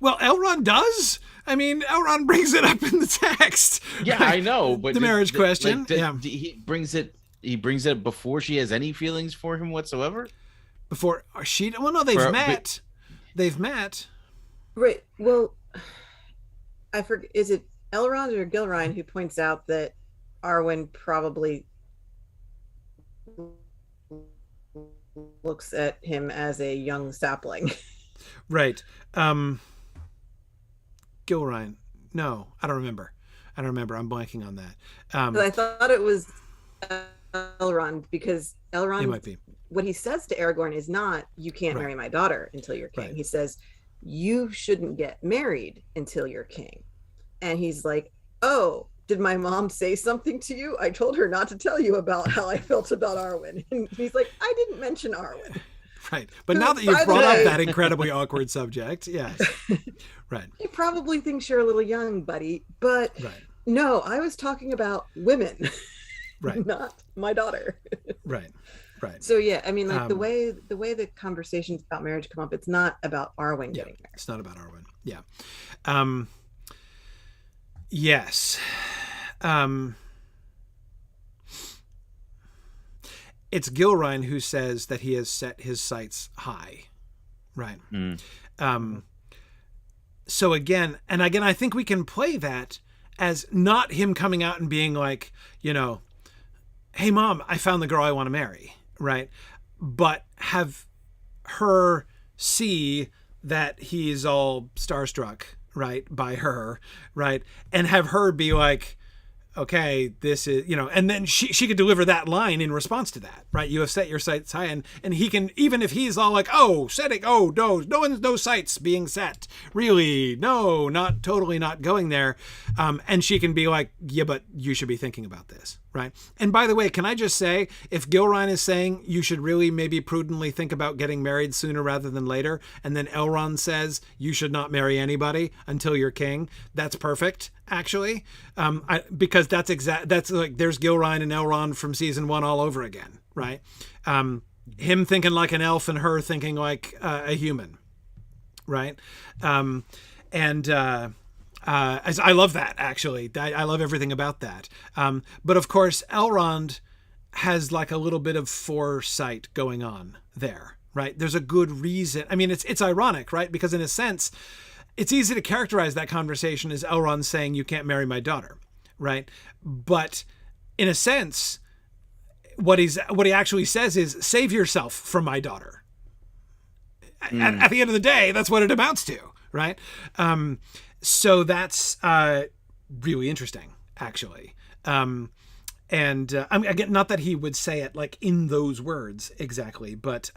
Well, Elrond does. I mean, Elrond brings it up in the text. Yeah, right? I know, but the marriage question. He brings it before she has any feelings for him whatsoever. Before she? Well, no, they've met. They've met. Right. Well, I forget. Is it Elrond or Gilrain who points out that Arwen probably looks at him as a young sapling? Right. Gilrain. No, I don't remember. I'm blanking on that. I thought it was Elrond, because Elrond, it might be. What he says to Aragorn is not, you can't marry my daughter until you're king. Right. He says, you shouldn't get married until you're king. And he's like, oh, did my mom say something to you? I told her not to tell you about how I felt about Arwen. And he's like, I didn't mention Arwen. Right. But now that you've brought up that incredibly awkward subject, yes. Right. He probably thinks you're a little young, buddy. But no, I was talking about women. Right. Not my daughter. Right. So yeah, I mean, like the way the conversations about marriage come up, it's not about Arwen getting married. It's not about Arwen. Yeah. Yes. It's Gilrain who says that he has set his sights high. Right. So again, I think we can play that as not him coming out and being like, hey mom, I found the girl I want to marry. Right. But have her see that he's all starstruck, right, by her, right, and have her be like, okay, this is, and then she could deliver that line in response to that, right? You have set your sights high, and he can, even if he's all like, no sights being set, really, no, not totally not going there, and she can be like, yeah, but you should be thinking about this, right? And by the way, can I just say, if Gilrain is saying you should really maybe prudently think about getting married sooner rather than later, and then Elrond says you should not marry anybody until you're king, that's perfect, actually, because that's like, there's Gilrain and Elrond from season 1 all over again, right? Him thinking like an elf and her thinking like a human, right? I love that, actually. I love everything about that. But of course, Elrond has like a little bit of foresight going on there, right? There's a good reason. I mean, it's ironic, right? Because in a sense, it's easy to characterize that conversation as Elrond saying, you can't marry my daughter, right? But in a sense, what he actually says is, save yourself from my daughter. At the end of the day, that's what it amounts to, right? So that's really interesting, actually. And again, not that he would say it like in those words exactly, but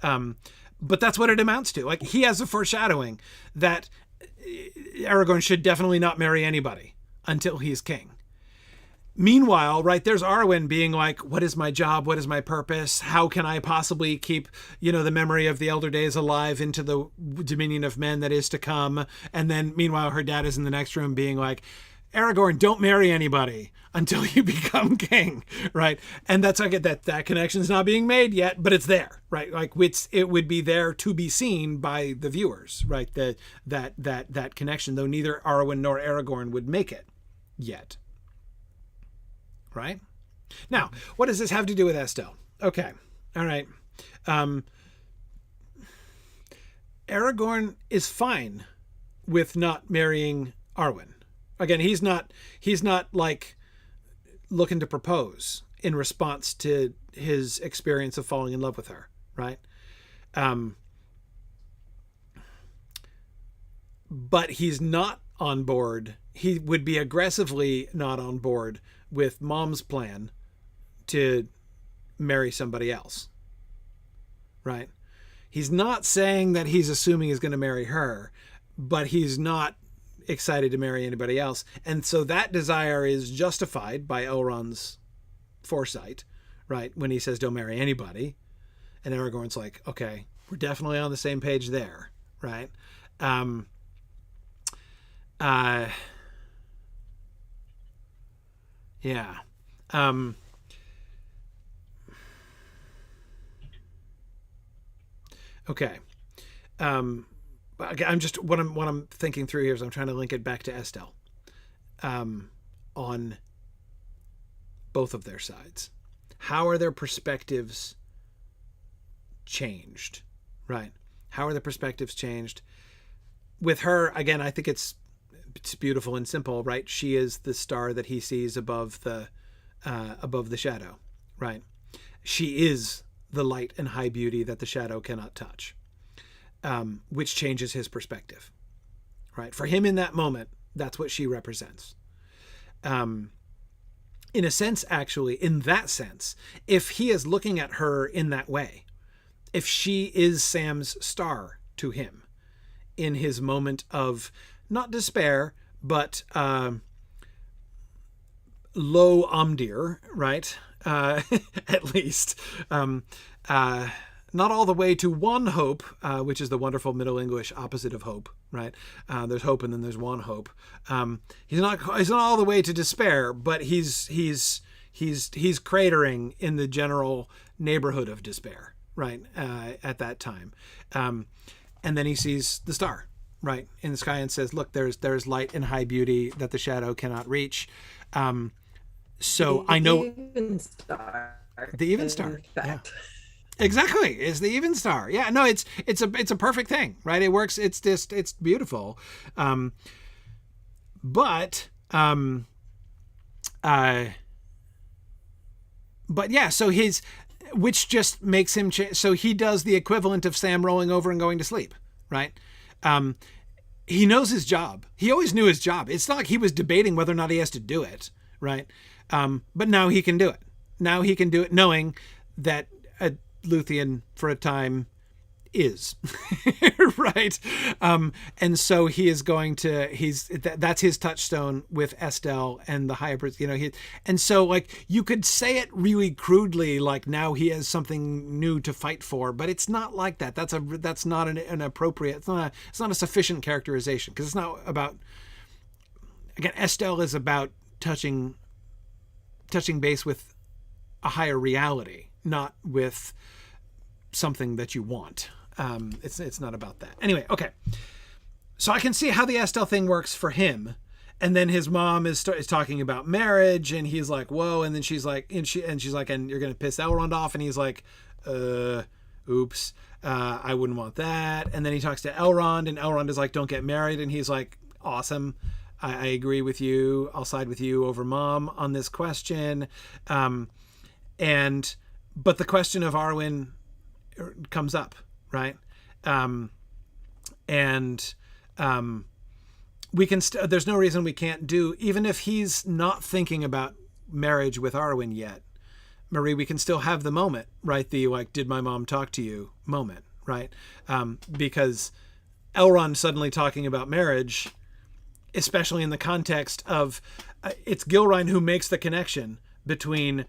that's what it amounts to. Like, he has a foreshadowing that Aragorn should definitely not marry anybody until he's king. Meanwhile, right, there's Arwen being like, what is my job? What is my purpose? How can I possibly keep, the memory of the elder days alive into the dominion of men that is to come? And then meanwhile, her dad is in the next room being like, Aragorn, don't marry anybody until you become king, right? And that's like that connection's not being made yet, but it's there, right? Like, it would be there to be seen by the viewers, right? That connection, though neither Arwen nor Aragorn would make it yet. Right? Now, what does this have to do with Estelle? Okay. All right. Aragorn is fine with not marrying Arwen. Again, he's not like looking to propose in response to his experience of falling in love with her, right? But he's not on board. He would be aggressively not on board with Mom's plan to marry somebody else, right? He's not saying that he's assuming he's going to marry her, but he's not excited to marry anybody else. And so that desire is justified by Elrond's foresight, right? When he says, don't marry anybody. And Aragorn's like, okay, we're definitely on the same page there, right? Yeah. Okay. I'm just what I'm thinking through here is I'm trying to link it back to Estelle, on both of their sides. How are their perspectives changed, right? How are the perspectives changed? With her, again, I think it's beautiful and simple, right? She is the star that he sees above the shadow, right? She is the light and high beauty that the shadow cannot touch, which changes his perspective, right? For him in that moment, that's what she represents. In a sense, actually, in that sense, if he is looking at her in that way, if she is Sam's star to him in his moment of not despair, but low Omdir, right? At least. Not all the way to one hope, which is the wonderful Middle English opposite of hope, right? There's hope and then there's one hope. He's not all the way to despair, but he's cratering in the general neighborhood of despair, right? At that time. And then he sees the star, right, in the sky and says, look, there's light and high beauty that the shadow cannot reach. So I know the even star. Yeah. Exactly. It's the even star. Yeah, no, it's a perfect thing, right? It works. It's beautiful. But yeah, so which just makes him so he does the equivalent of Sam rolling over and going to sleep, right? He knows his job. He always knew his job. It's not like he was debating whether or not he has to do it, right? But now he can do it. Now he can do it knowing that a Luthien for a time is right. And so he is going to, that's his touchstone with Estelle and the hybrids, and so like you could say it really crudely, like now he has something new to fight for, but it's not like that. That's not an appropriate, it's not a sufficient characterization, because it's not about, again, Estelle is about touching base with a higher reality, not with something that you want. It's not about that. Anyway, okay. So I can see how the Estelle thing works for him. And then his mom is talking about marriage, and he's like, whoa. And then she's like, and she's like, and you're going to piss Elrond off. And he's like, oops, I wouldn't want that. And then he talks to Elrond, and Elrond is like, don't get married. And he's like, awesome. I agree with you. I'll side with you over Mom on this question. But the question of Arwen comes up, right? we can there's no reason we can't do, even if he's not thinking about marriage with Arwen yet, Marie, we can still have the moment, right? The like, did my mom talk to you moment, right? Because Elrond suddenly talking about marriage, especially in the context of it's Gilrain who makes the connection between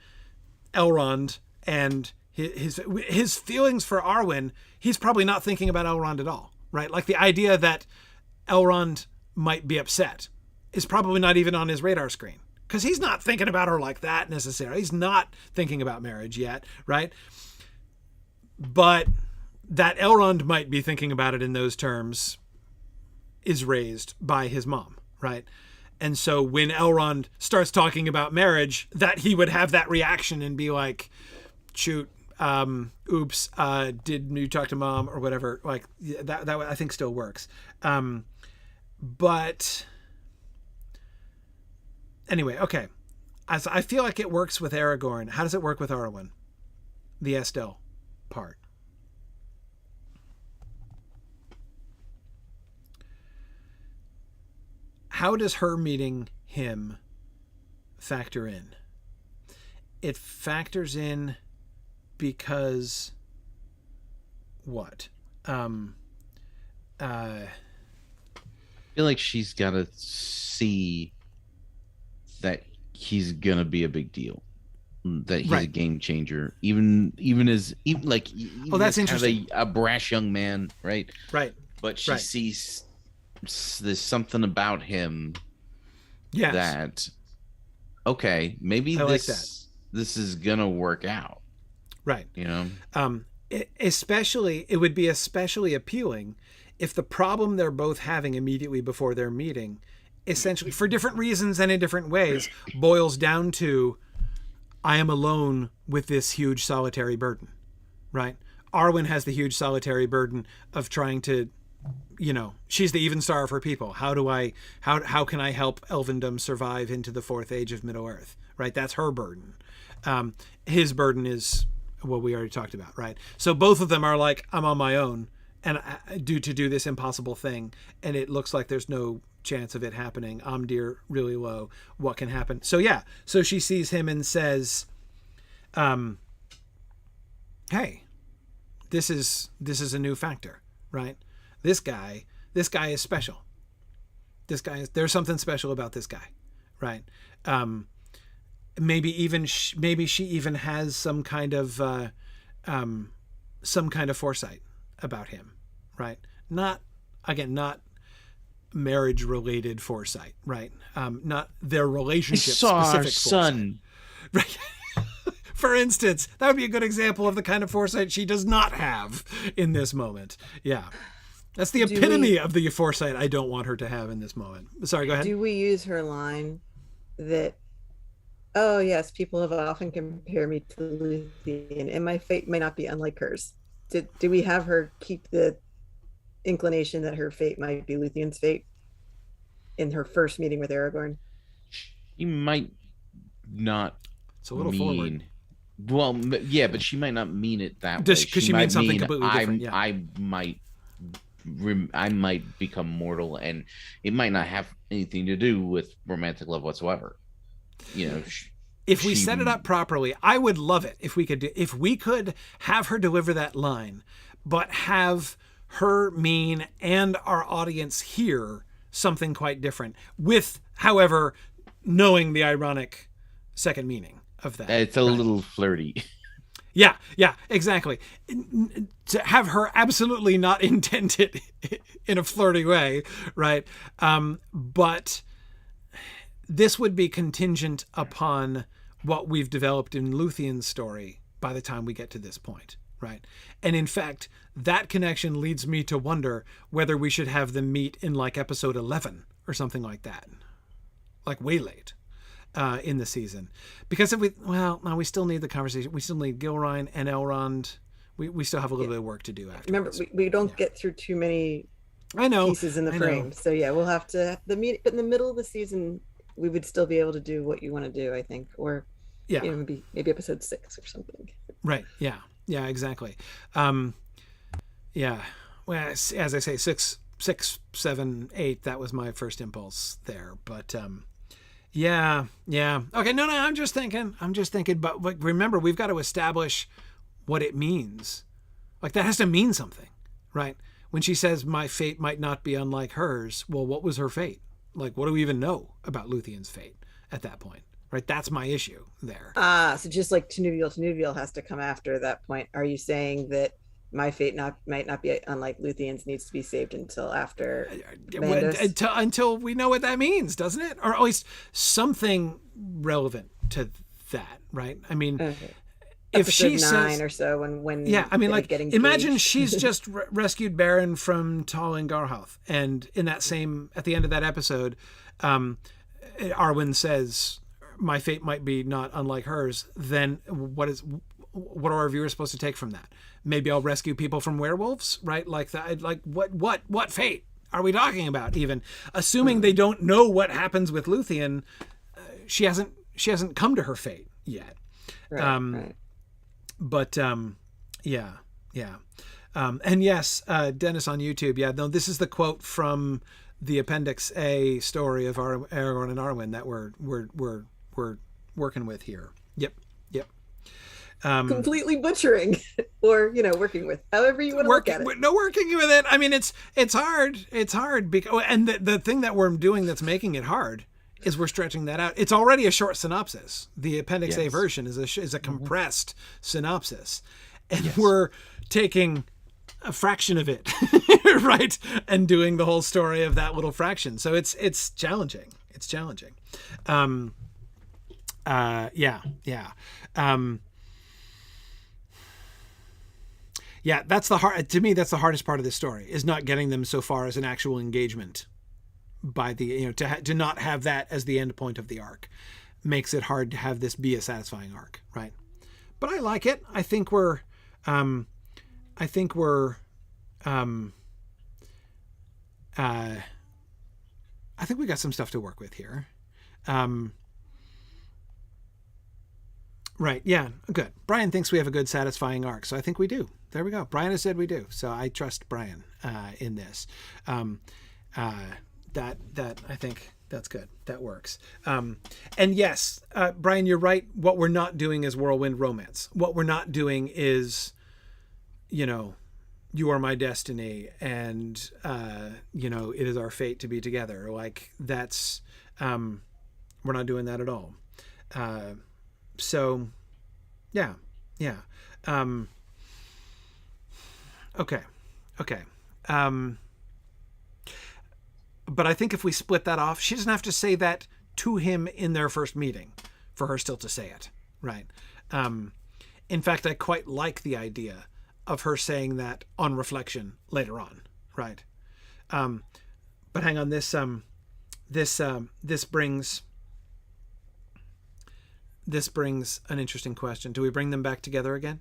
Elrond and his feelings for Arwen. He's probably not thinking about Elrond at all, right? Like the idea that Elrond might be upset is probably not even on his radar screen, because he's not thinking about her like that necessarily. He's not thinking about marriage yet, right? But that Elrond might be thinking about it in those terms is raised by his mom, right? And so when Elrond starts talking about marriage, that he would have that reaction and be like, shoot, oops, did you talk to mom or whatever? Like that I think still works. But anyway, okay. As I feel like it works with Aragorn. How does it work with Arwen? The Estelle part. How does her meeting him factor in? It factors in because what? I feel like she's got to see that he's gonna be a big deal, that he's a game changer, even that's interesting. A brash young man, right? But she sees there's something about him that okay, maybe this is gonna work out, right? You know, it would be especially appealing if the problem they're both having immediately before their meeting, essentially for different reasons and in different ways, boils down to, I am alone with this huge solitary burden, right? Arwen has the huge solitary burden of trying to, she's the even star of her people. How can I help Elvendom survive into the fourth age of Middle Earth, right? That's her burden. His burden is what we already talked about, right? So both of them are like, I'm on my own and do this impossible thing, and it looks like there's no chance of it happening. Amdir really low. What can happen? So yeah, so she sees him and says, hey, this is a new factor, right? This guy is special. There's something special about this guy, right? Maybe she even has some kind of foresight about him, right? Not marriage related foresight, right? Not their relationship specific son, right? For instance, that would be a good example of the kind of foresight she does not have in this moment. Yeah. That's the epitome of the foresight I don't want her to have in this moment. Sorry, go ahead. Do we use her line that, oh yes, people have often compared me to Luthien, and my fate may not be unlike hers? Do we have her keep the inclination that her fate might be Luthien's fate in her first meeting with Aragorn? She might not. It's a little forward. Well, yeah, but she might not mean it that way. Does she mean something completely different? Yeah. I might become mortal, and it might not have anything to do with romantic love whatsoever. If we set it up properly, I would love it if we could have her deliver that line, but have her mean and our audience hear something quite different, with, however, knowing the ironic second meaning of that. It's a little flirty. Yeah, exactly. To have her absolutely not intend it in a flirty way, right? But this would be contingent upon what we've developed in Luthien's story by the time we get to this point, right? And in fact, that connection leads me to wonder whether we should have them meet in like episode 11 or something like that, like way late in the season. Because we still need the conversation. We still need Gilrain and Elrond. We still have a little bit of work to do after. Remember, we don't get through too many pieces in the frame. Know. So yeah, we'll have to but in the middle of the season, we would still be able to do what you want to do, I think, or maybe episode 6 or something. Right. Yeah, exactly. Well, as I say, 6 6, 7, 8, that was my first impulse there. But yeah. Okay, no, I'm just thinking. But remember, we've got to establish what it means. Like, that has to mean something, right? When she says my fate might not be unlike hers, well, what was her fate? Like, what do we even know about Luthien's fate at that point? Right? That's my issue there. So just like Tinuviel has to come after that point. Are you saying that my fate might not be unlike Luthien's, needs to be saved until after until we know what that means, doesn't it? Or at least something relevant to that, right? I mean, okay. If she 9 says, or so, when yeah, I mean, like, imagine she's just rescued Baron from Tal and Garhoth, and in that at the end of that episode, Arwen says, my fate might be not unlike hers. Then what are our viewers supposed to take from that? Maybe I'll rescue people from werewolves, right? Like that. Like what fate are we talking about? Even assuming they don't know what happens with Luthien, she hasn't come to her fate yet. Right. But yeah. And yes, Dennis on YouTube. Yeah, no, this is the quote from the Appendix A story of Aragorn and Arwen that we're working with here. Yep. Completely butchering, or working with, however you want to look at it. No, working with it. I mean, it's hard. It's hard because, and the thing that we're doing that's making it hard is we're stretching that out. It's already a short synopsis. The Appendix A version is a compressed synopsis, and we're taking a fraction of it, right, and doing the whole story of that little fraction. So it's challenging. It's challenging. Yeah, that's to me, that's the hardest part of this story, is not getting them so far as an actual engagement by the, to not have that as the end point of the arc makes it hard to have this be a satisfying arc, right? But I like it. I think we got some stuff to work with here. Right. Yeah. Good. Brian thinks we have a good, satisfying arc. So I think we do. There we go. Brian has said we do. So I trust Brian in this. That I think that's good. That works. And yes, Brian, you're right. What we're not doing is whirlwind romance. What we're not doing is, you are my destiny, and it is our fate to be together. Like, that's we're not doing that at all. So, yeah. Okay. But I think if we split that off, she doesn't have to say that to him in their first meeting for her still to say it, right? In fact, I quite like the idea of her saying that on reflection later on, right? But hang on, this brings an interesting question. Do we bring them back together again?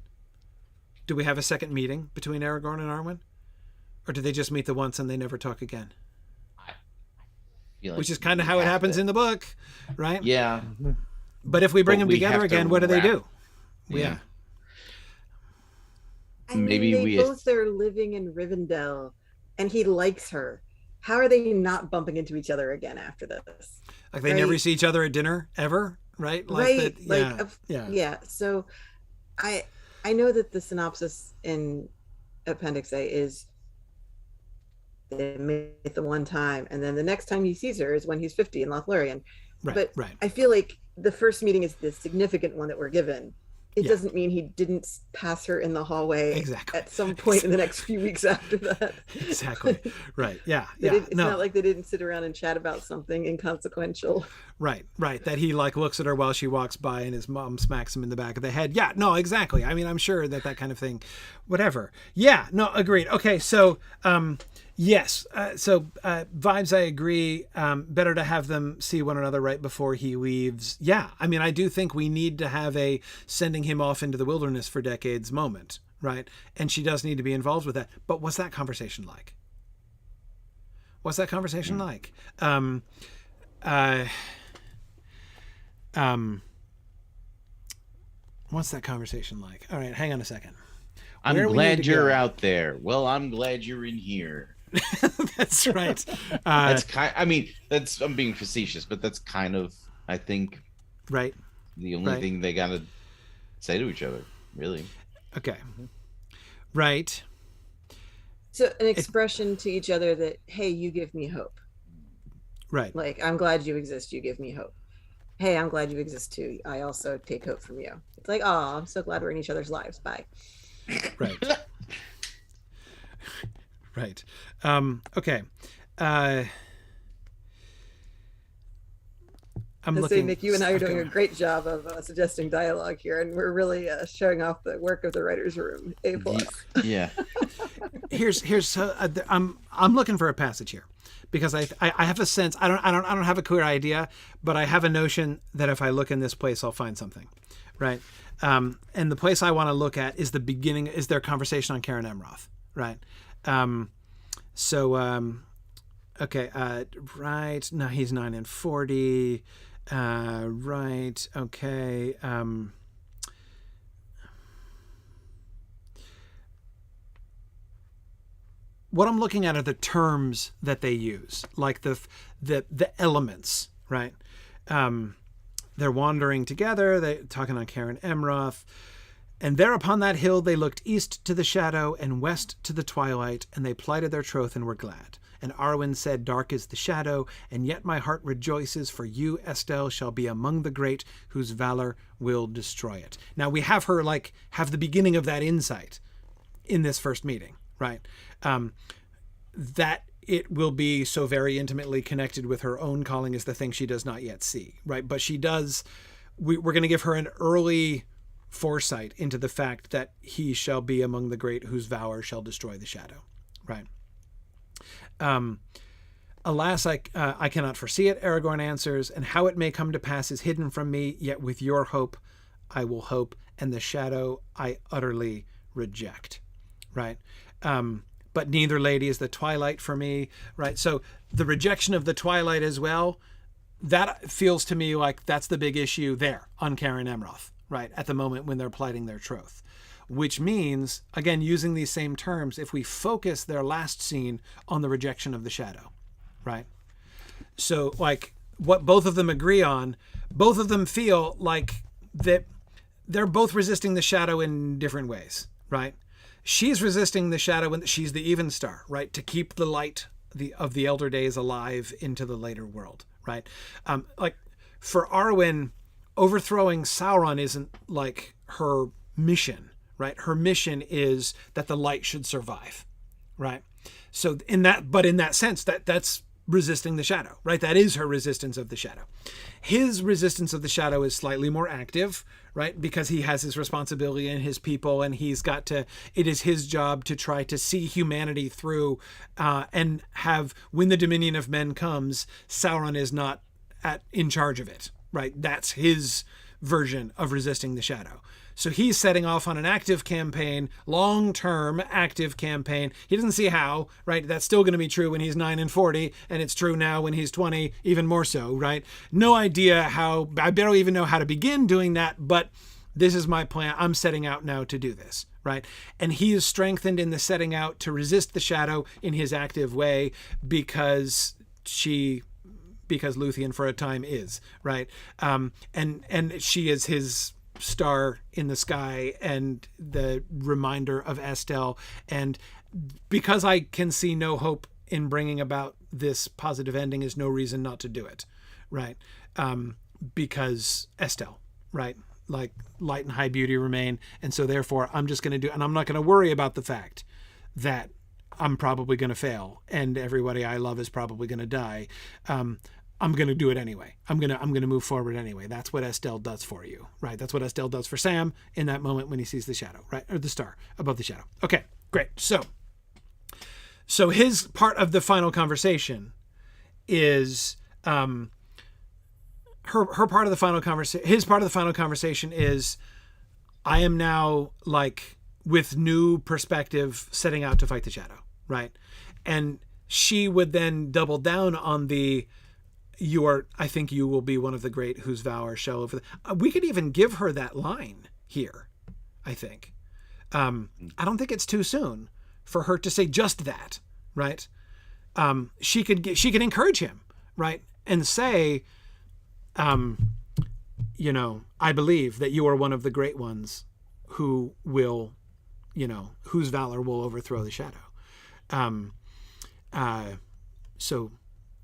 Do we have a second meeting between Aragorn and Arwen? Or do they just meet the once and they never talk again? Like, which is kind of how it happens in the book, right? Yeah. But if we bring them together again, what do they do? Yeah. I mean, maybe they both are living in Rivendell, and he likes her. How are they not bumping into each other again after this? Like, they never see each other at dinner ever, right? Like right. Yeah. So I know that the synopsis in Appendix A is they meet the one time, and then the next time he sees her is when he's 50 in Lothlorien. Right. I feel like the first meeting is the significant one that we're given. It doesn't mean he didn't pass her in the hallway at some point in the next few weeks after that. Exactly. Right. Yeah. It's not like they didn't sit around and chat about something inconsequential. Right. That he looks at her while she walks by and his mom smacks him in the back of the head. Yeah. No, exactly. I mean, I'm sure that kind of thing, whatever. Yeah. No, agreed. Okay. So, yes. Vibes, I agree. Better to have them see one another right before he leaves. Yeah. I mean, I do think we need to have a sending him off into the wilderness for decades moment, right? And she does need to be involved with that. But what's that conversation like? What's that conversation like? What's that conversation like? All right, hang on a second. I'm glad you're out there. Well, I'm glad you're in here. That's right. That's kind. I mean, I'm being facetious, but that's kind of, I think, right. the only thing they gotta say to each other, really. Okay. Right. So an expression to each other that, hey, you give me hope. Right. Like, I'm glad you exist. You give me hope. Hey, I'm glad you exist too. I also take hope from you. It's like, oh, I'm so glad we're in each other's lives. Bye. Right. Right. Okay. I'm Let's looking. say, Nick, you and I are doing a great job of suggesting dialogue here, and we're really showing off the work of the writers' room. A plus. Yeah. Here's I'm looking for a passage here, because I have a sense. I don't have a clear idea, but I have a notion that if I look in this place, I'll find something, right? And the place I want to look at is the beginning. Is their conversation on Karen Emroth, right? Okay. Right. No, he's 9 and 40. Right. Okay. What I'm looking at are the terms that they use, like the elements, right? They're wandering together. They're talking on Karen Emroth. And there upon that hill they looked east to the shadow and west to the twilight, and they plighted their troth and were glad. And Arwen said, dark is the shadow, and yet my heart rejoices, for you, Estelle, shall be among the great, whose valor will destroy it. Now we have her have the beginning of that insight in this first meeting, right? That it will be so very intimately connected with her own calling is the thing she does not yet see, right? But she does, we're going to give her an early foresight into the fact that he shall be among the great whose valor shall destroy the shadow, right? Alas, I cannot foresee it, Aragorn answers, and how it may come to pass is hidden from me, yet with your hope I will hope, and the shadow I utterly reject, right? But neither lady is the twilight for me, right? So the rejection of the twilight as well, that feels to me like that's the big issue there on Karen Emroth, right? At the moment when they're plighting their troth. Which means, again, using these same terms, if we focus their last scene on the rejection of the shadow, right? So like what both of them agree on, both of them feel like that they're both resisting the shadow in different ways, right? She's resisting the shadow and she's the even star, right? To keep the light of the elder days alive into the later world, right? Like for Arwen, overthrowing Sauron isn't like her mission, right? Her mission is that the light should survive, right? So in that sense, that's resisting the shadow, right? That is her resistance of the shadow. His resistance of the shadow is slightly more active, right? Because he has his responsibility and his people, and it is his job to try to see humanity through, and when the dominion of men comes, Sauron is not in charge of it, right? That's his version of resisting the shadow. So he's setting off on an active campaign, long-term active campaign. He doesn't see how, right? That's still going to be true when he's 9 and 40, and it's true now when he's 20, even more so, right? No idea how, I barely even know how to begin doing that, but this is my plan. I'm setting out now to do this, right? And he is strengthened in the setting out to resist the shadow in his active way because Luthien for a time is, right? And she is his star in the sky and the reminder of Estelle. And because I can see no hope in bringing about this positive ending is no reason not to do it, right? Because Estelle, right? Like light and high beauty remain. And so therefore I'm just going to do, and I'm not going to worry about the fact that I'm probably going to fail and everybody I love is probably going to die. I'm going to do it anyway. I'm going to move forward anyway. That's what Estelle does for you, right? That's what Estelle does for Sam in that moment when he sees the shadow, right? Or the star above the shadow. Okay, great. So his part of the final conversation is, her part of the final conversation, his part of the final conversation is, I am now like with new perspective setting out to fight the shadow, right? And she would then double down on I think you will be one of the great whose vow shall over. We could even give her that line here, I think. I don't think it's too soon for her to say just that, right? she could encourage him, right, and say, you know, I believe that you are one of the great ones who will, you know, whose valor will overthrow the shadow. So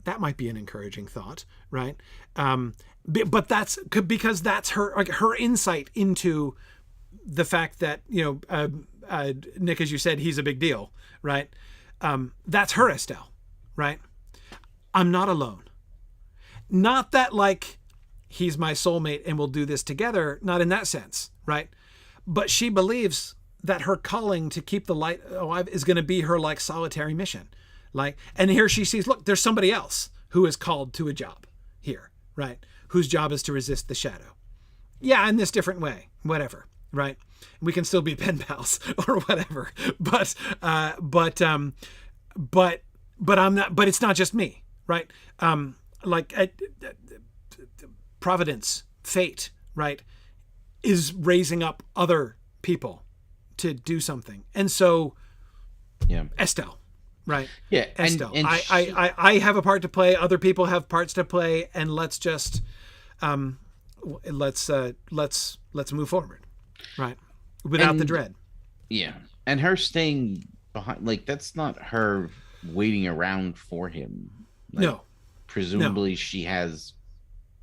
that might be an encouraging thought, right? But that's because that's her insight into the fact that, you know, Nick, as you said, he's a big deal, right? That's her Estelle, right? I'm not alone. Not that like he's my soulmate and we'll do this together, not in that sense, right? But she believes that her calling to keep the light alive is going to be her like solitary mission. Like, and here she sees, look, there's somebody else who is called to a job here, right? Whose job is to resist the shadow. Yeah, in this different way, whatever, right? We can still be pen pals or whatever, but I'm not, but it's not just me, right? Providence, fate, right, is raising up other people to do something. And so, yeah, Estelle, right? Yeah, Estelle. And I have a part to play. Other people have parts to play, and let's just let's move forward, right? Without the dread. Yeah, and her staying behind, like, that's not her waiting around for him. Like, no, presumably she has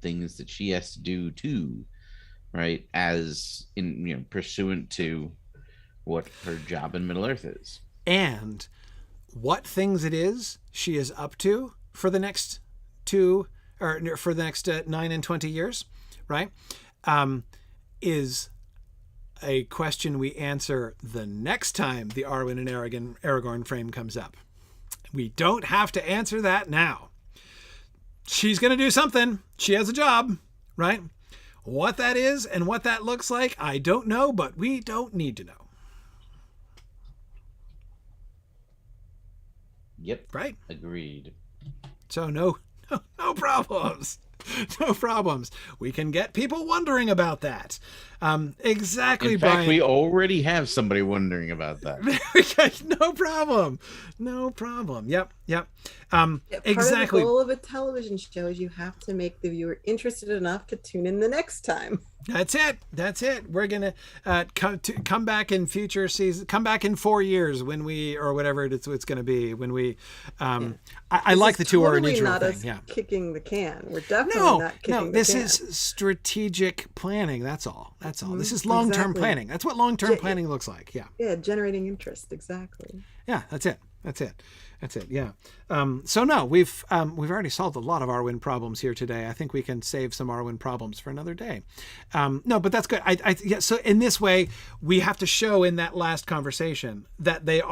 things that she has to do too, right? As in, you know, pursuant to what her job in Middle Earth is, and what things it is she is up to for the next 9 and 20 years, right? Is a question we answer the next time the Arwen and Aragorn frame comes up. We don't have to answer that now. She's going to do something. She has a job, right? What that is and what that looks like, I don't know, but we don't need to know. Yep. Right? Agreed. So no problems. No problems. We can get people wondering about that. Exactly, In fact, Brian. we already have somebody wondering about that. No problem. No problem. Yep. Part Exactly. of the goal of a television show is you have to make the viewer interested enough to tune in the next time. That's it. We're gonna come back in future seasons. Come back in 4 years when we, or whatever it's going to be, when we. I like the two totally original not thing. us Yeah. kicking the can. We're definitely not kicking the can. This is strategic planning. That's all. This is long-term planning. That's what long-term planning looks like. Yeah. Yeah, generating interest. Exactly. Yeah, that's it. Yeah. So no, we've already solved a lot of Arwen problems here today. I think we can save some Arwen problems for another day. No, but that's good. Yeah. So in this way, we have to show in that last conversation that they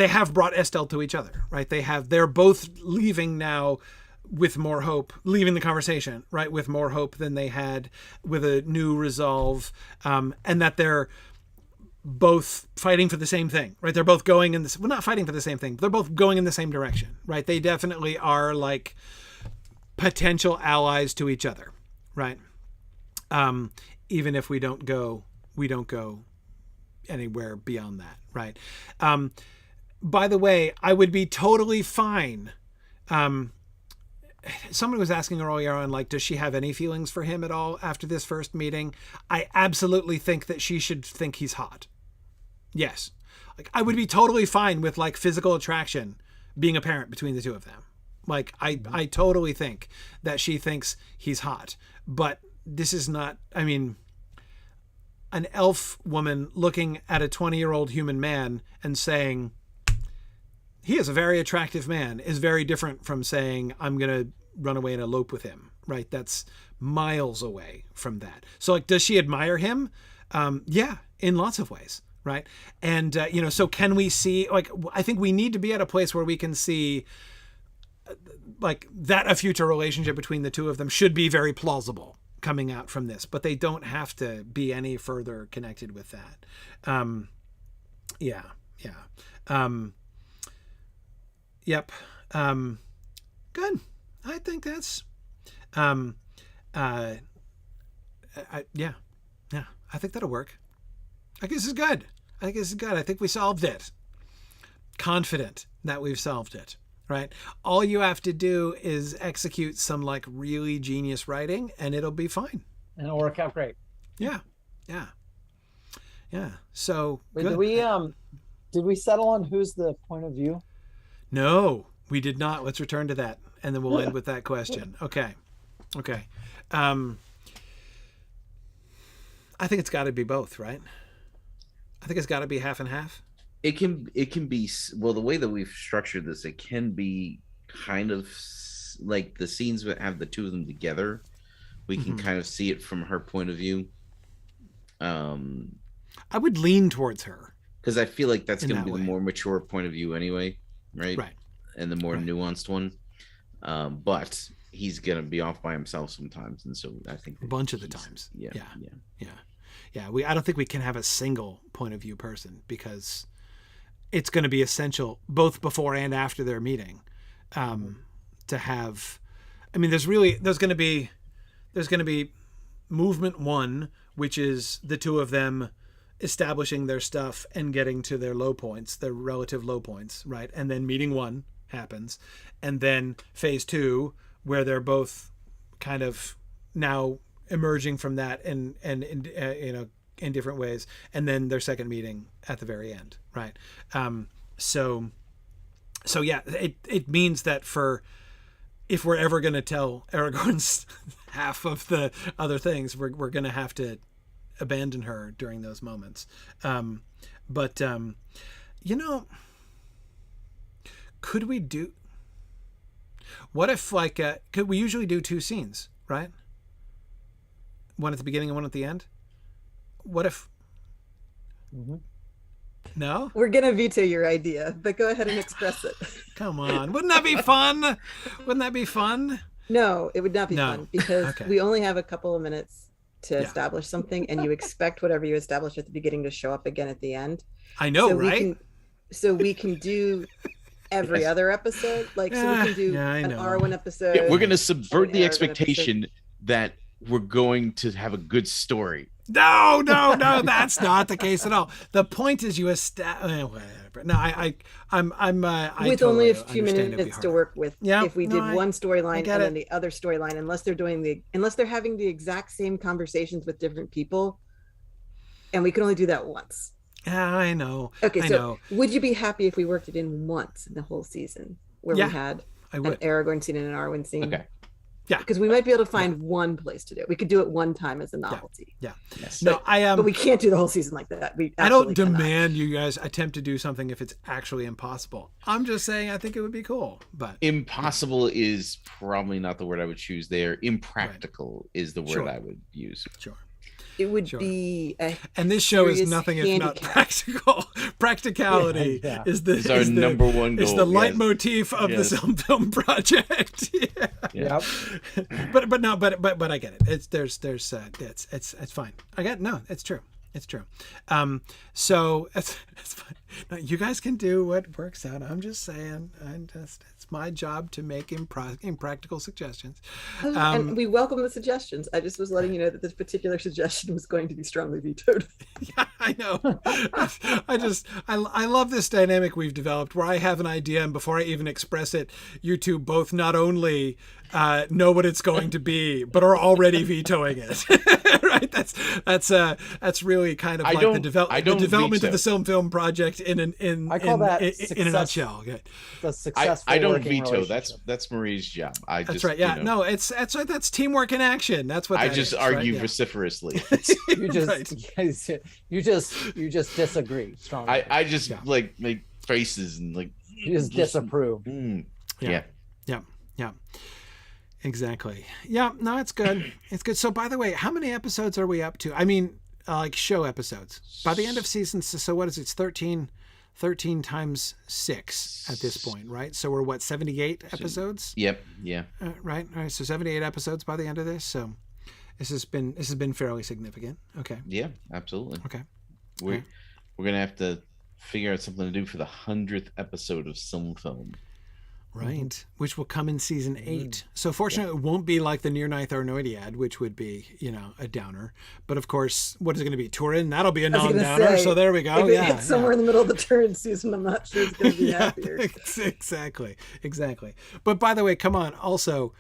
have brought Estelle to each other, right? They're both leaving now with more hope, leaving the conversation, right, with more hope than they had, with a new resolve, and that they're both fighting for the same thing, right? They're both going in this, well, not fighting for the same thing, but they're both going in the same direction, right? They definitely are like potential allies to each other, right? Even if we don't go anywhere beyond that, right? By the way, I would be totally fine. Someone was asking earlier on, like, does she have any feelings for him at all after this first meeting? I absolutely think that she should think he's hot. Yes. Like, I would be totally fine with like physical attraction being apparent between the two of them. Like, I totally think that she thinks he's hot, but this is not, I mean, an elf woman looking at a 20-year-old human man and saying, he is a very attractive man, is very different from saying, I'm going to run away and elope with him, right? That's miles away from that. So, like, does she admire him? Yeah, in lots of ways, right? And, so can we see, like, I think we need to be at a place where we can see, like, that a future relationship between the two of them should be very plausible coming out from this, but they don't have to be any further connected with that. Yep. Good. I think that's, yeah. I think that'll work. I think this is good. I think we solved it. confident that we've solved it, right? All you have to do is execute some like really genius writing and it'll be fine. And it'll work out great. Yeah. So Wait, good. did we settle on who's the point of view? No, we did not. Let's return to that. And then we'll end with that question. Okay. I think it's got to be both, right? I think it's got to be half and half. It can be, well, the way that we've structured this, it can be kind of like the scenes that have the two of them together. We can kind of see it from her point of view. I would lean towards her. Because I feel like that's going to be way. the more mature point of view anyway, right? Right. And the more nuanced one. But he's going to be off by himself sometimes. And so I think a bunch of the times. Yeah. I don't think we can have a single point of view person because it's going to be essential both before and after their meeting to have. I mean, there's going to be movement one, which is the two of them establishing their stuff and getting to their low points, their relative low points, right? And then meeting one happens, and then phase two, where they're both kind of now emerging from that and in different ways, and then their second meeting at the very end, right? So yeah, it means that if we're ever going to tell Aragorn's half of the other things, we're going to have to abandon her during those moments. Could we do? What if could we usually do two scenes, right? One at the beginning and one at the end. What if? No? We're going to veto your idea, but go ahead and express it. Come on. Wouldn't that be fun? Wouldn't that be fun? No, it would not be fun because we only have a couple of minutes to establish something, and you expect whatever you establish at the beginning to show up again at the end. I know, right? We can do every other episode. We can do an Arwen episode. Yeah, we're going to subvert the expectation that we're going to have a good story. No, that's not the case at all. The point is you establish. No, I'm with totally only a few minutes to work with. Yeah, if we did one storyline and then the other storyline, unless they're having the exact same conversations with different people, and we can only do that once. Yeah, I know. Okay, would you be happy if we worked it in once in the whole season, where we had an Aragorn scene and an Arwen scene? Okay. Yeah, because we might be able to find one place to do it. We could do it one time as a novelty. Yeah. Yes. No, but we can't do the whole season like that. I don't demand you guys attempt to do something if it's actually impossible. I'm just saying I think it would be cool. But impossible is probably not the word I would choose there. Impractical is the word I would use. Sure. It would be and this show is nothing if not practical. Practicality is our number one goal. It's the leitmotif of the film project. Yep. But I get it. It's fine. I get it's true. It's true. So it's fine. No, you guys can do what works out. I'm just saying. It's my job to make impractical suggestions. And we welcome the suggestions. I just was letting you know that this particular suggestion was going to be strongly vetoed. Yeah, I know. I love this dynamic we've developed where I have an idea, and before I even express it, you two both not only know what it's going to be, but are already vetoing it. Right? That's really kind of like the development of the film project in a nutshell. Okay. The successful I don't veto. That's Marie's job. That's right. Yeah. No, that's teamwork in action. That's what I just argue vociferously. You just disagree strongly. I just make faces and you just disapprove. Yeah. Exactly. Yeah. No, it's good. It's good. So, by the way, how many episodes are we up to? I mean, show episodes by the end of season. So what is it? It's 13 times 6 at this point, right? So we're 78 episodes? Yep. Yeah. Right. All right. So 78 episodes by the end of this. So this has been fairly significant. Okay. Yeah, absolutely. Okay. We're going to have to figure out something to do for the 100th episode of Film. Right, which will come in season 8. So fortunately, it won't be like the Near-Ninth Arnoidiad, which would be, a downer. But of course, what is it going to be? Turin? That'll be a non-downer. So there we go. If it's somewhere in the middle of the Turin season, I'm not sure it's going to be happier. Exactly. But by the way, come on. Also,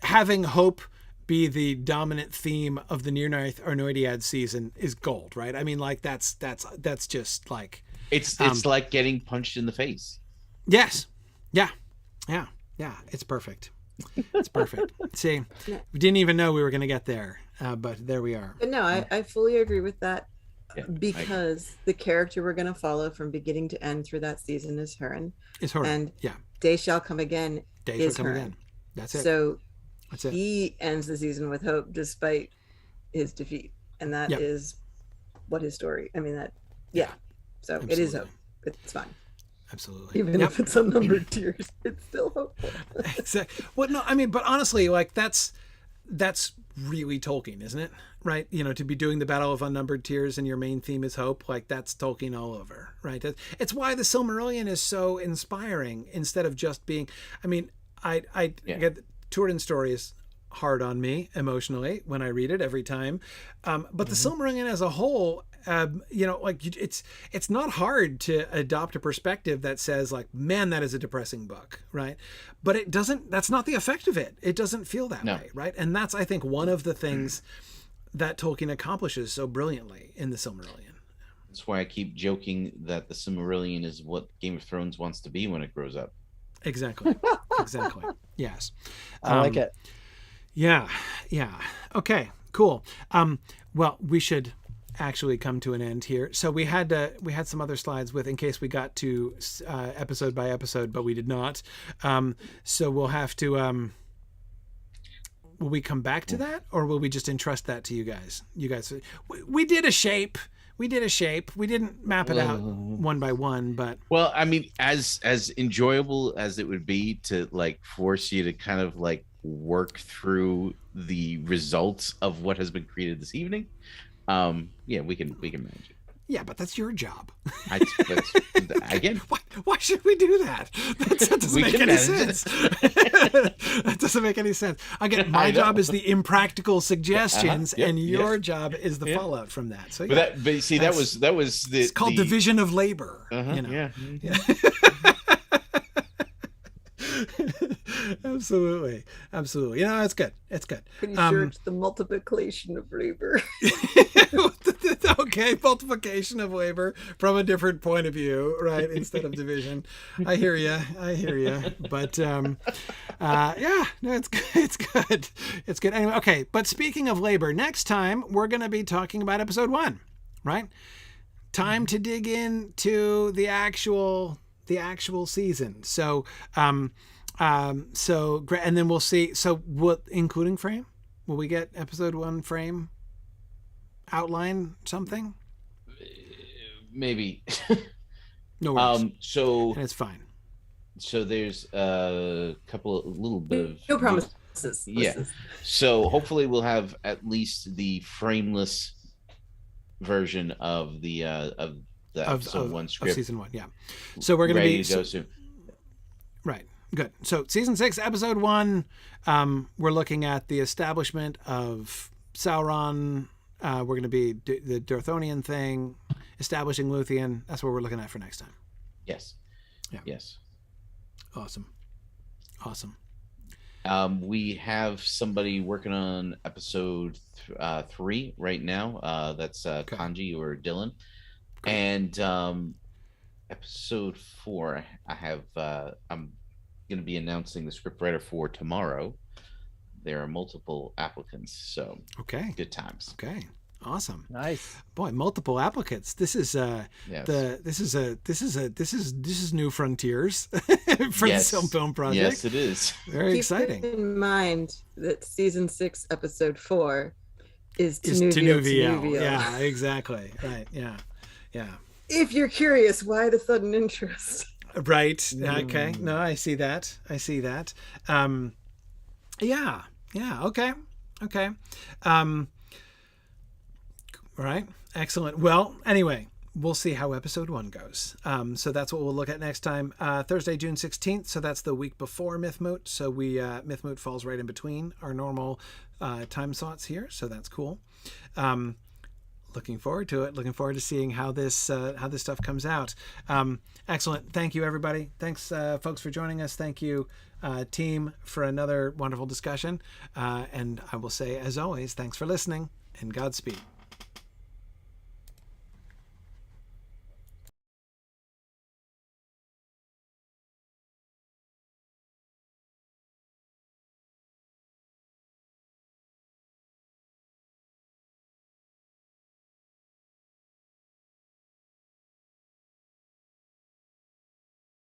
having hope be the dominant theme of the Near-Ninth Arnoidiad season is gold, right? I mean, like that's just like it's like getting punched in the face. Yes. Yeah. It's perfect. See, we didn't even know we were going to get there, but there we are. But no, I fully agree with that, because the character we're going to follow from beginning to end through that season is Hurin. And Day Shall Come Again is Hurin. That's it. So he ends the season with hope despite his defeat. And that is what his story, So absolutely. It is hope. It's fine. Absolutely. Even if it's unnumbered tears, it's still hopeful. Exactly. Well, no, I mean, but honestly, like that's really Tolkien, isn't it? Right? To be doing the Battle of Unnumbered Tears and your main theme is hope, like that's Tolkien all over, right? It's why the Silmarillion is so inspiring instead of just being, I mean, I get Turin's story is hard on me emotionally when I read it every time. But the Silmarillion as a whole, it's not hard to adopt a perspective that says like, man, that is a depressing book, right? But that's not the effect of it. It doesn't feel that way, right? And that's, I think, one of the things that Tolkien accomplishes so brilliantly in the Silmarillion. That's why I keep joking that the Silmarillion is what Game of Thrones wants to be when it grows up. Exactly. Yes. I like it. Yeah. Okay, cool. Well, we should actually come to an end here. So we had some other slides in case we got to episode by episode, but we did not. So we'll have to. Will we come back to that, or will we just entrust that to you guys? We did a shape. We didn't map it out one by one, but well, I mean, as enjoyable as it would be to like force you to kind of like work through the results of what has been created this evening. We can manage it. Yeah, but that's your job. Again, why should we do that? That doesn't make any sense. That doesn't make any sense. Again, my job is the impractical suggestions, and your job is the fallout from that. So, that was the. It's called division of labor. Yeah. Absolutely. It's good. Pretty sure it's the multiplication of labor. Okay, multiplication of labor from a different point of view, right? Instead of division. I hear you. But it's good. Anyway, okay. But speaking of labor, next time we're going to be talking about episode 1, right? Time to dig into the actual season. So, and then we'll see. So, what, including frame? Will we get episode 1 frame outline something? Maybe. No worries. And it's fine. So there's a little bit of no promises. Yeah. So hopefully we'll have at least the frameless version of the episode 1 script of season 1. Yeah. So we're going to go soon. Right. Good. So season 6, episode 1, we're looking at the establishment of Sauron. We're going to be the Dorthonian thing, establishing Luthien. That's what we're looking at for next time. Yes. Yeah. Yes. Awesome. We have somebody working on episode 3 right now. That's Kanji or Dylan. And episode 4, I'm going to be announcing the scriptwriter for tomorrow. There are multiple applicants, so good times. Okay, awesome, nice. Boy, multiple applicants. This is this is new frontiers for the film project. Yes, it is. Very exciting. Keep in mind that season 6, episode 4 is Tinuviel. Yeah, exactly. Right. Yeah. If you're curious, why the sudden interest? Right. Okay. No, I see that. Yeah. Okay. All right. Excellent. Well, anyway, we'll see how episode 1 goes. So that's what we'll look at next time. Thursday, June 16th. So that's the week before Mythmoot. So Mythmoot falls right in between our normal time slots here. So that's cool. Looking forward to it. Looking forward to seeing how this stuff comes out. Excellent. Thank you, everybody. Thanks, folks, for joining us. Thank you, team, for another wonderful discussion. And I will say, as always, thanks for listening and Godspeed.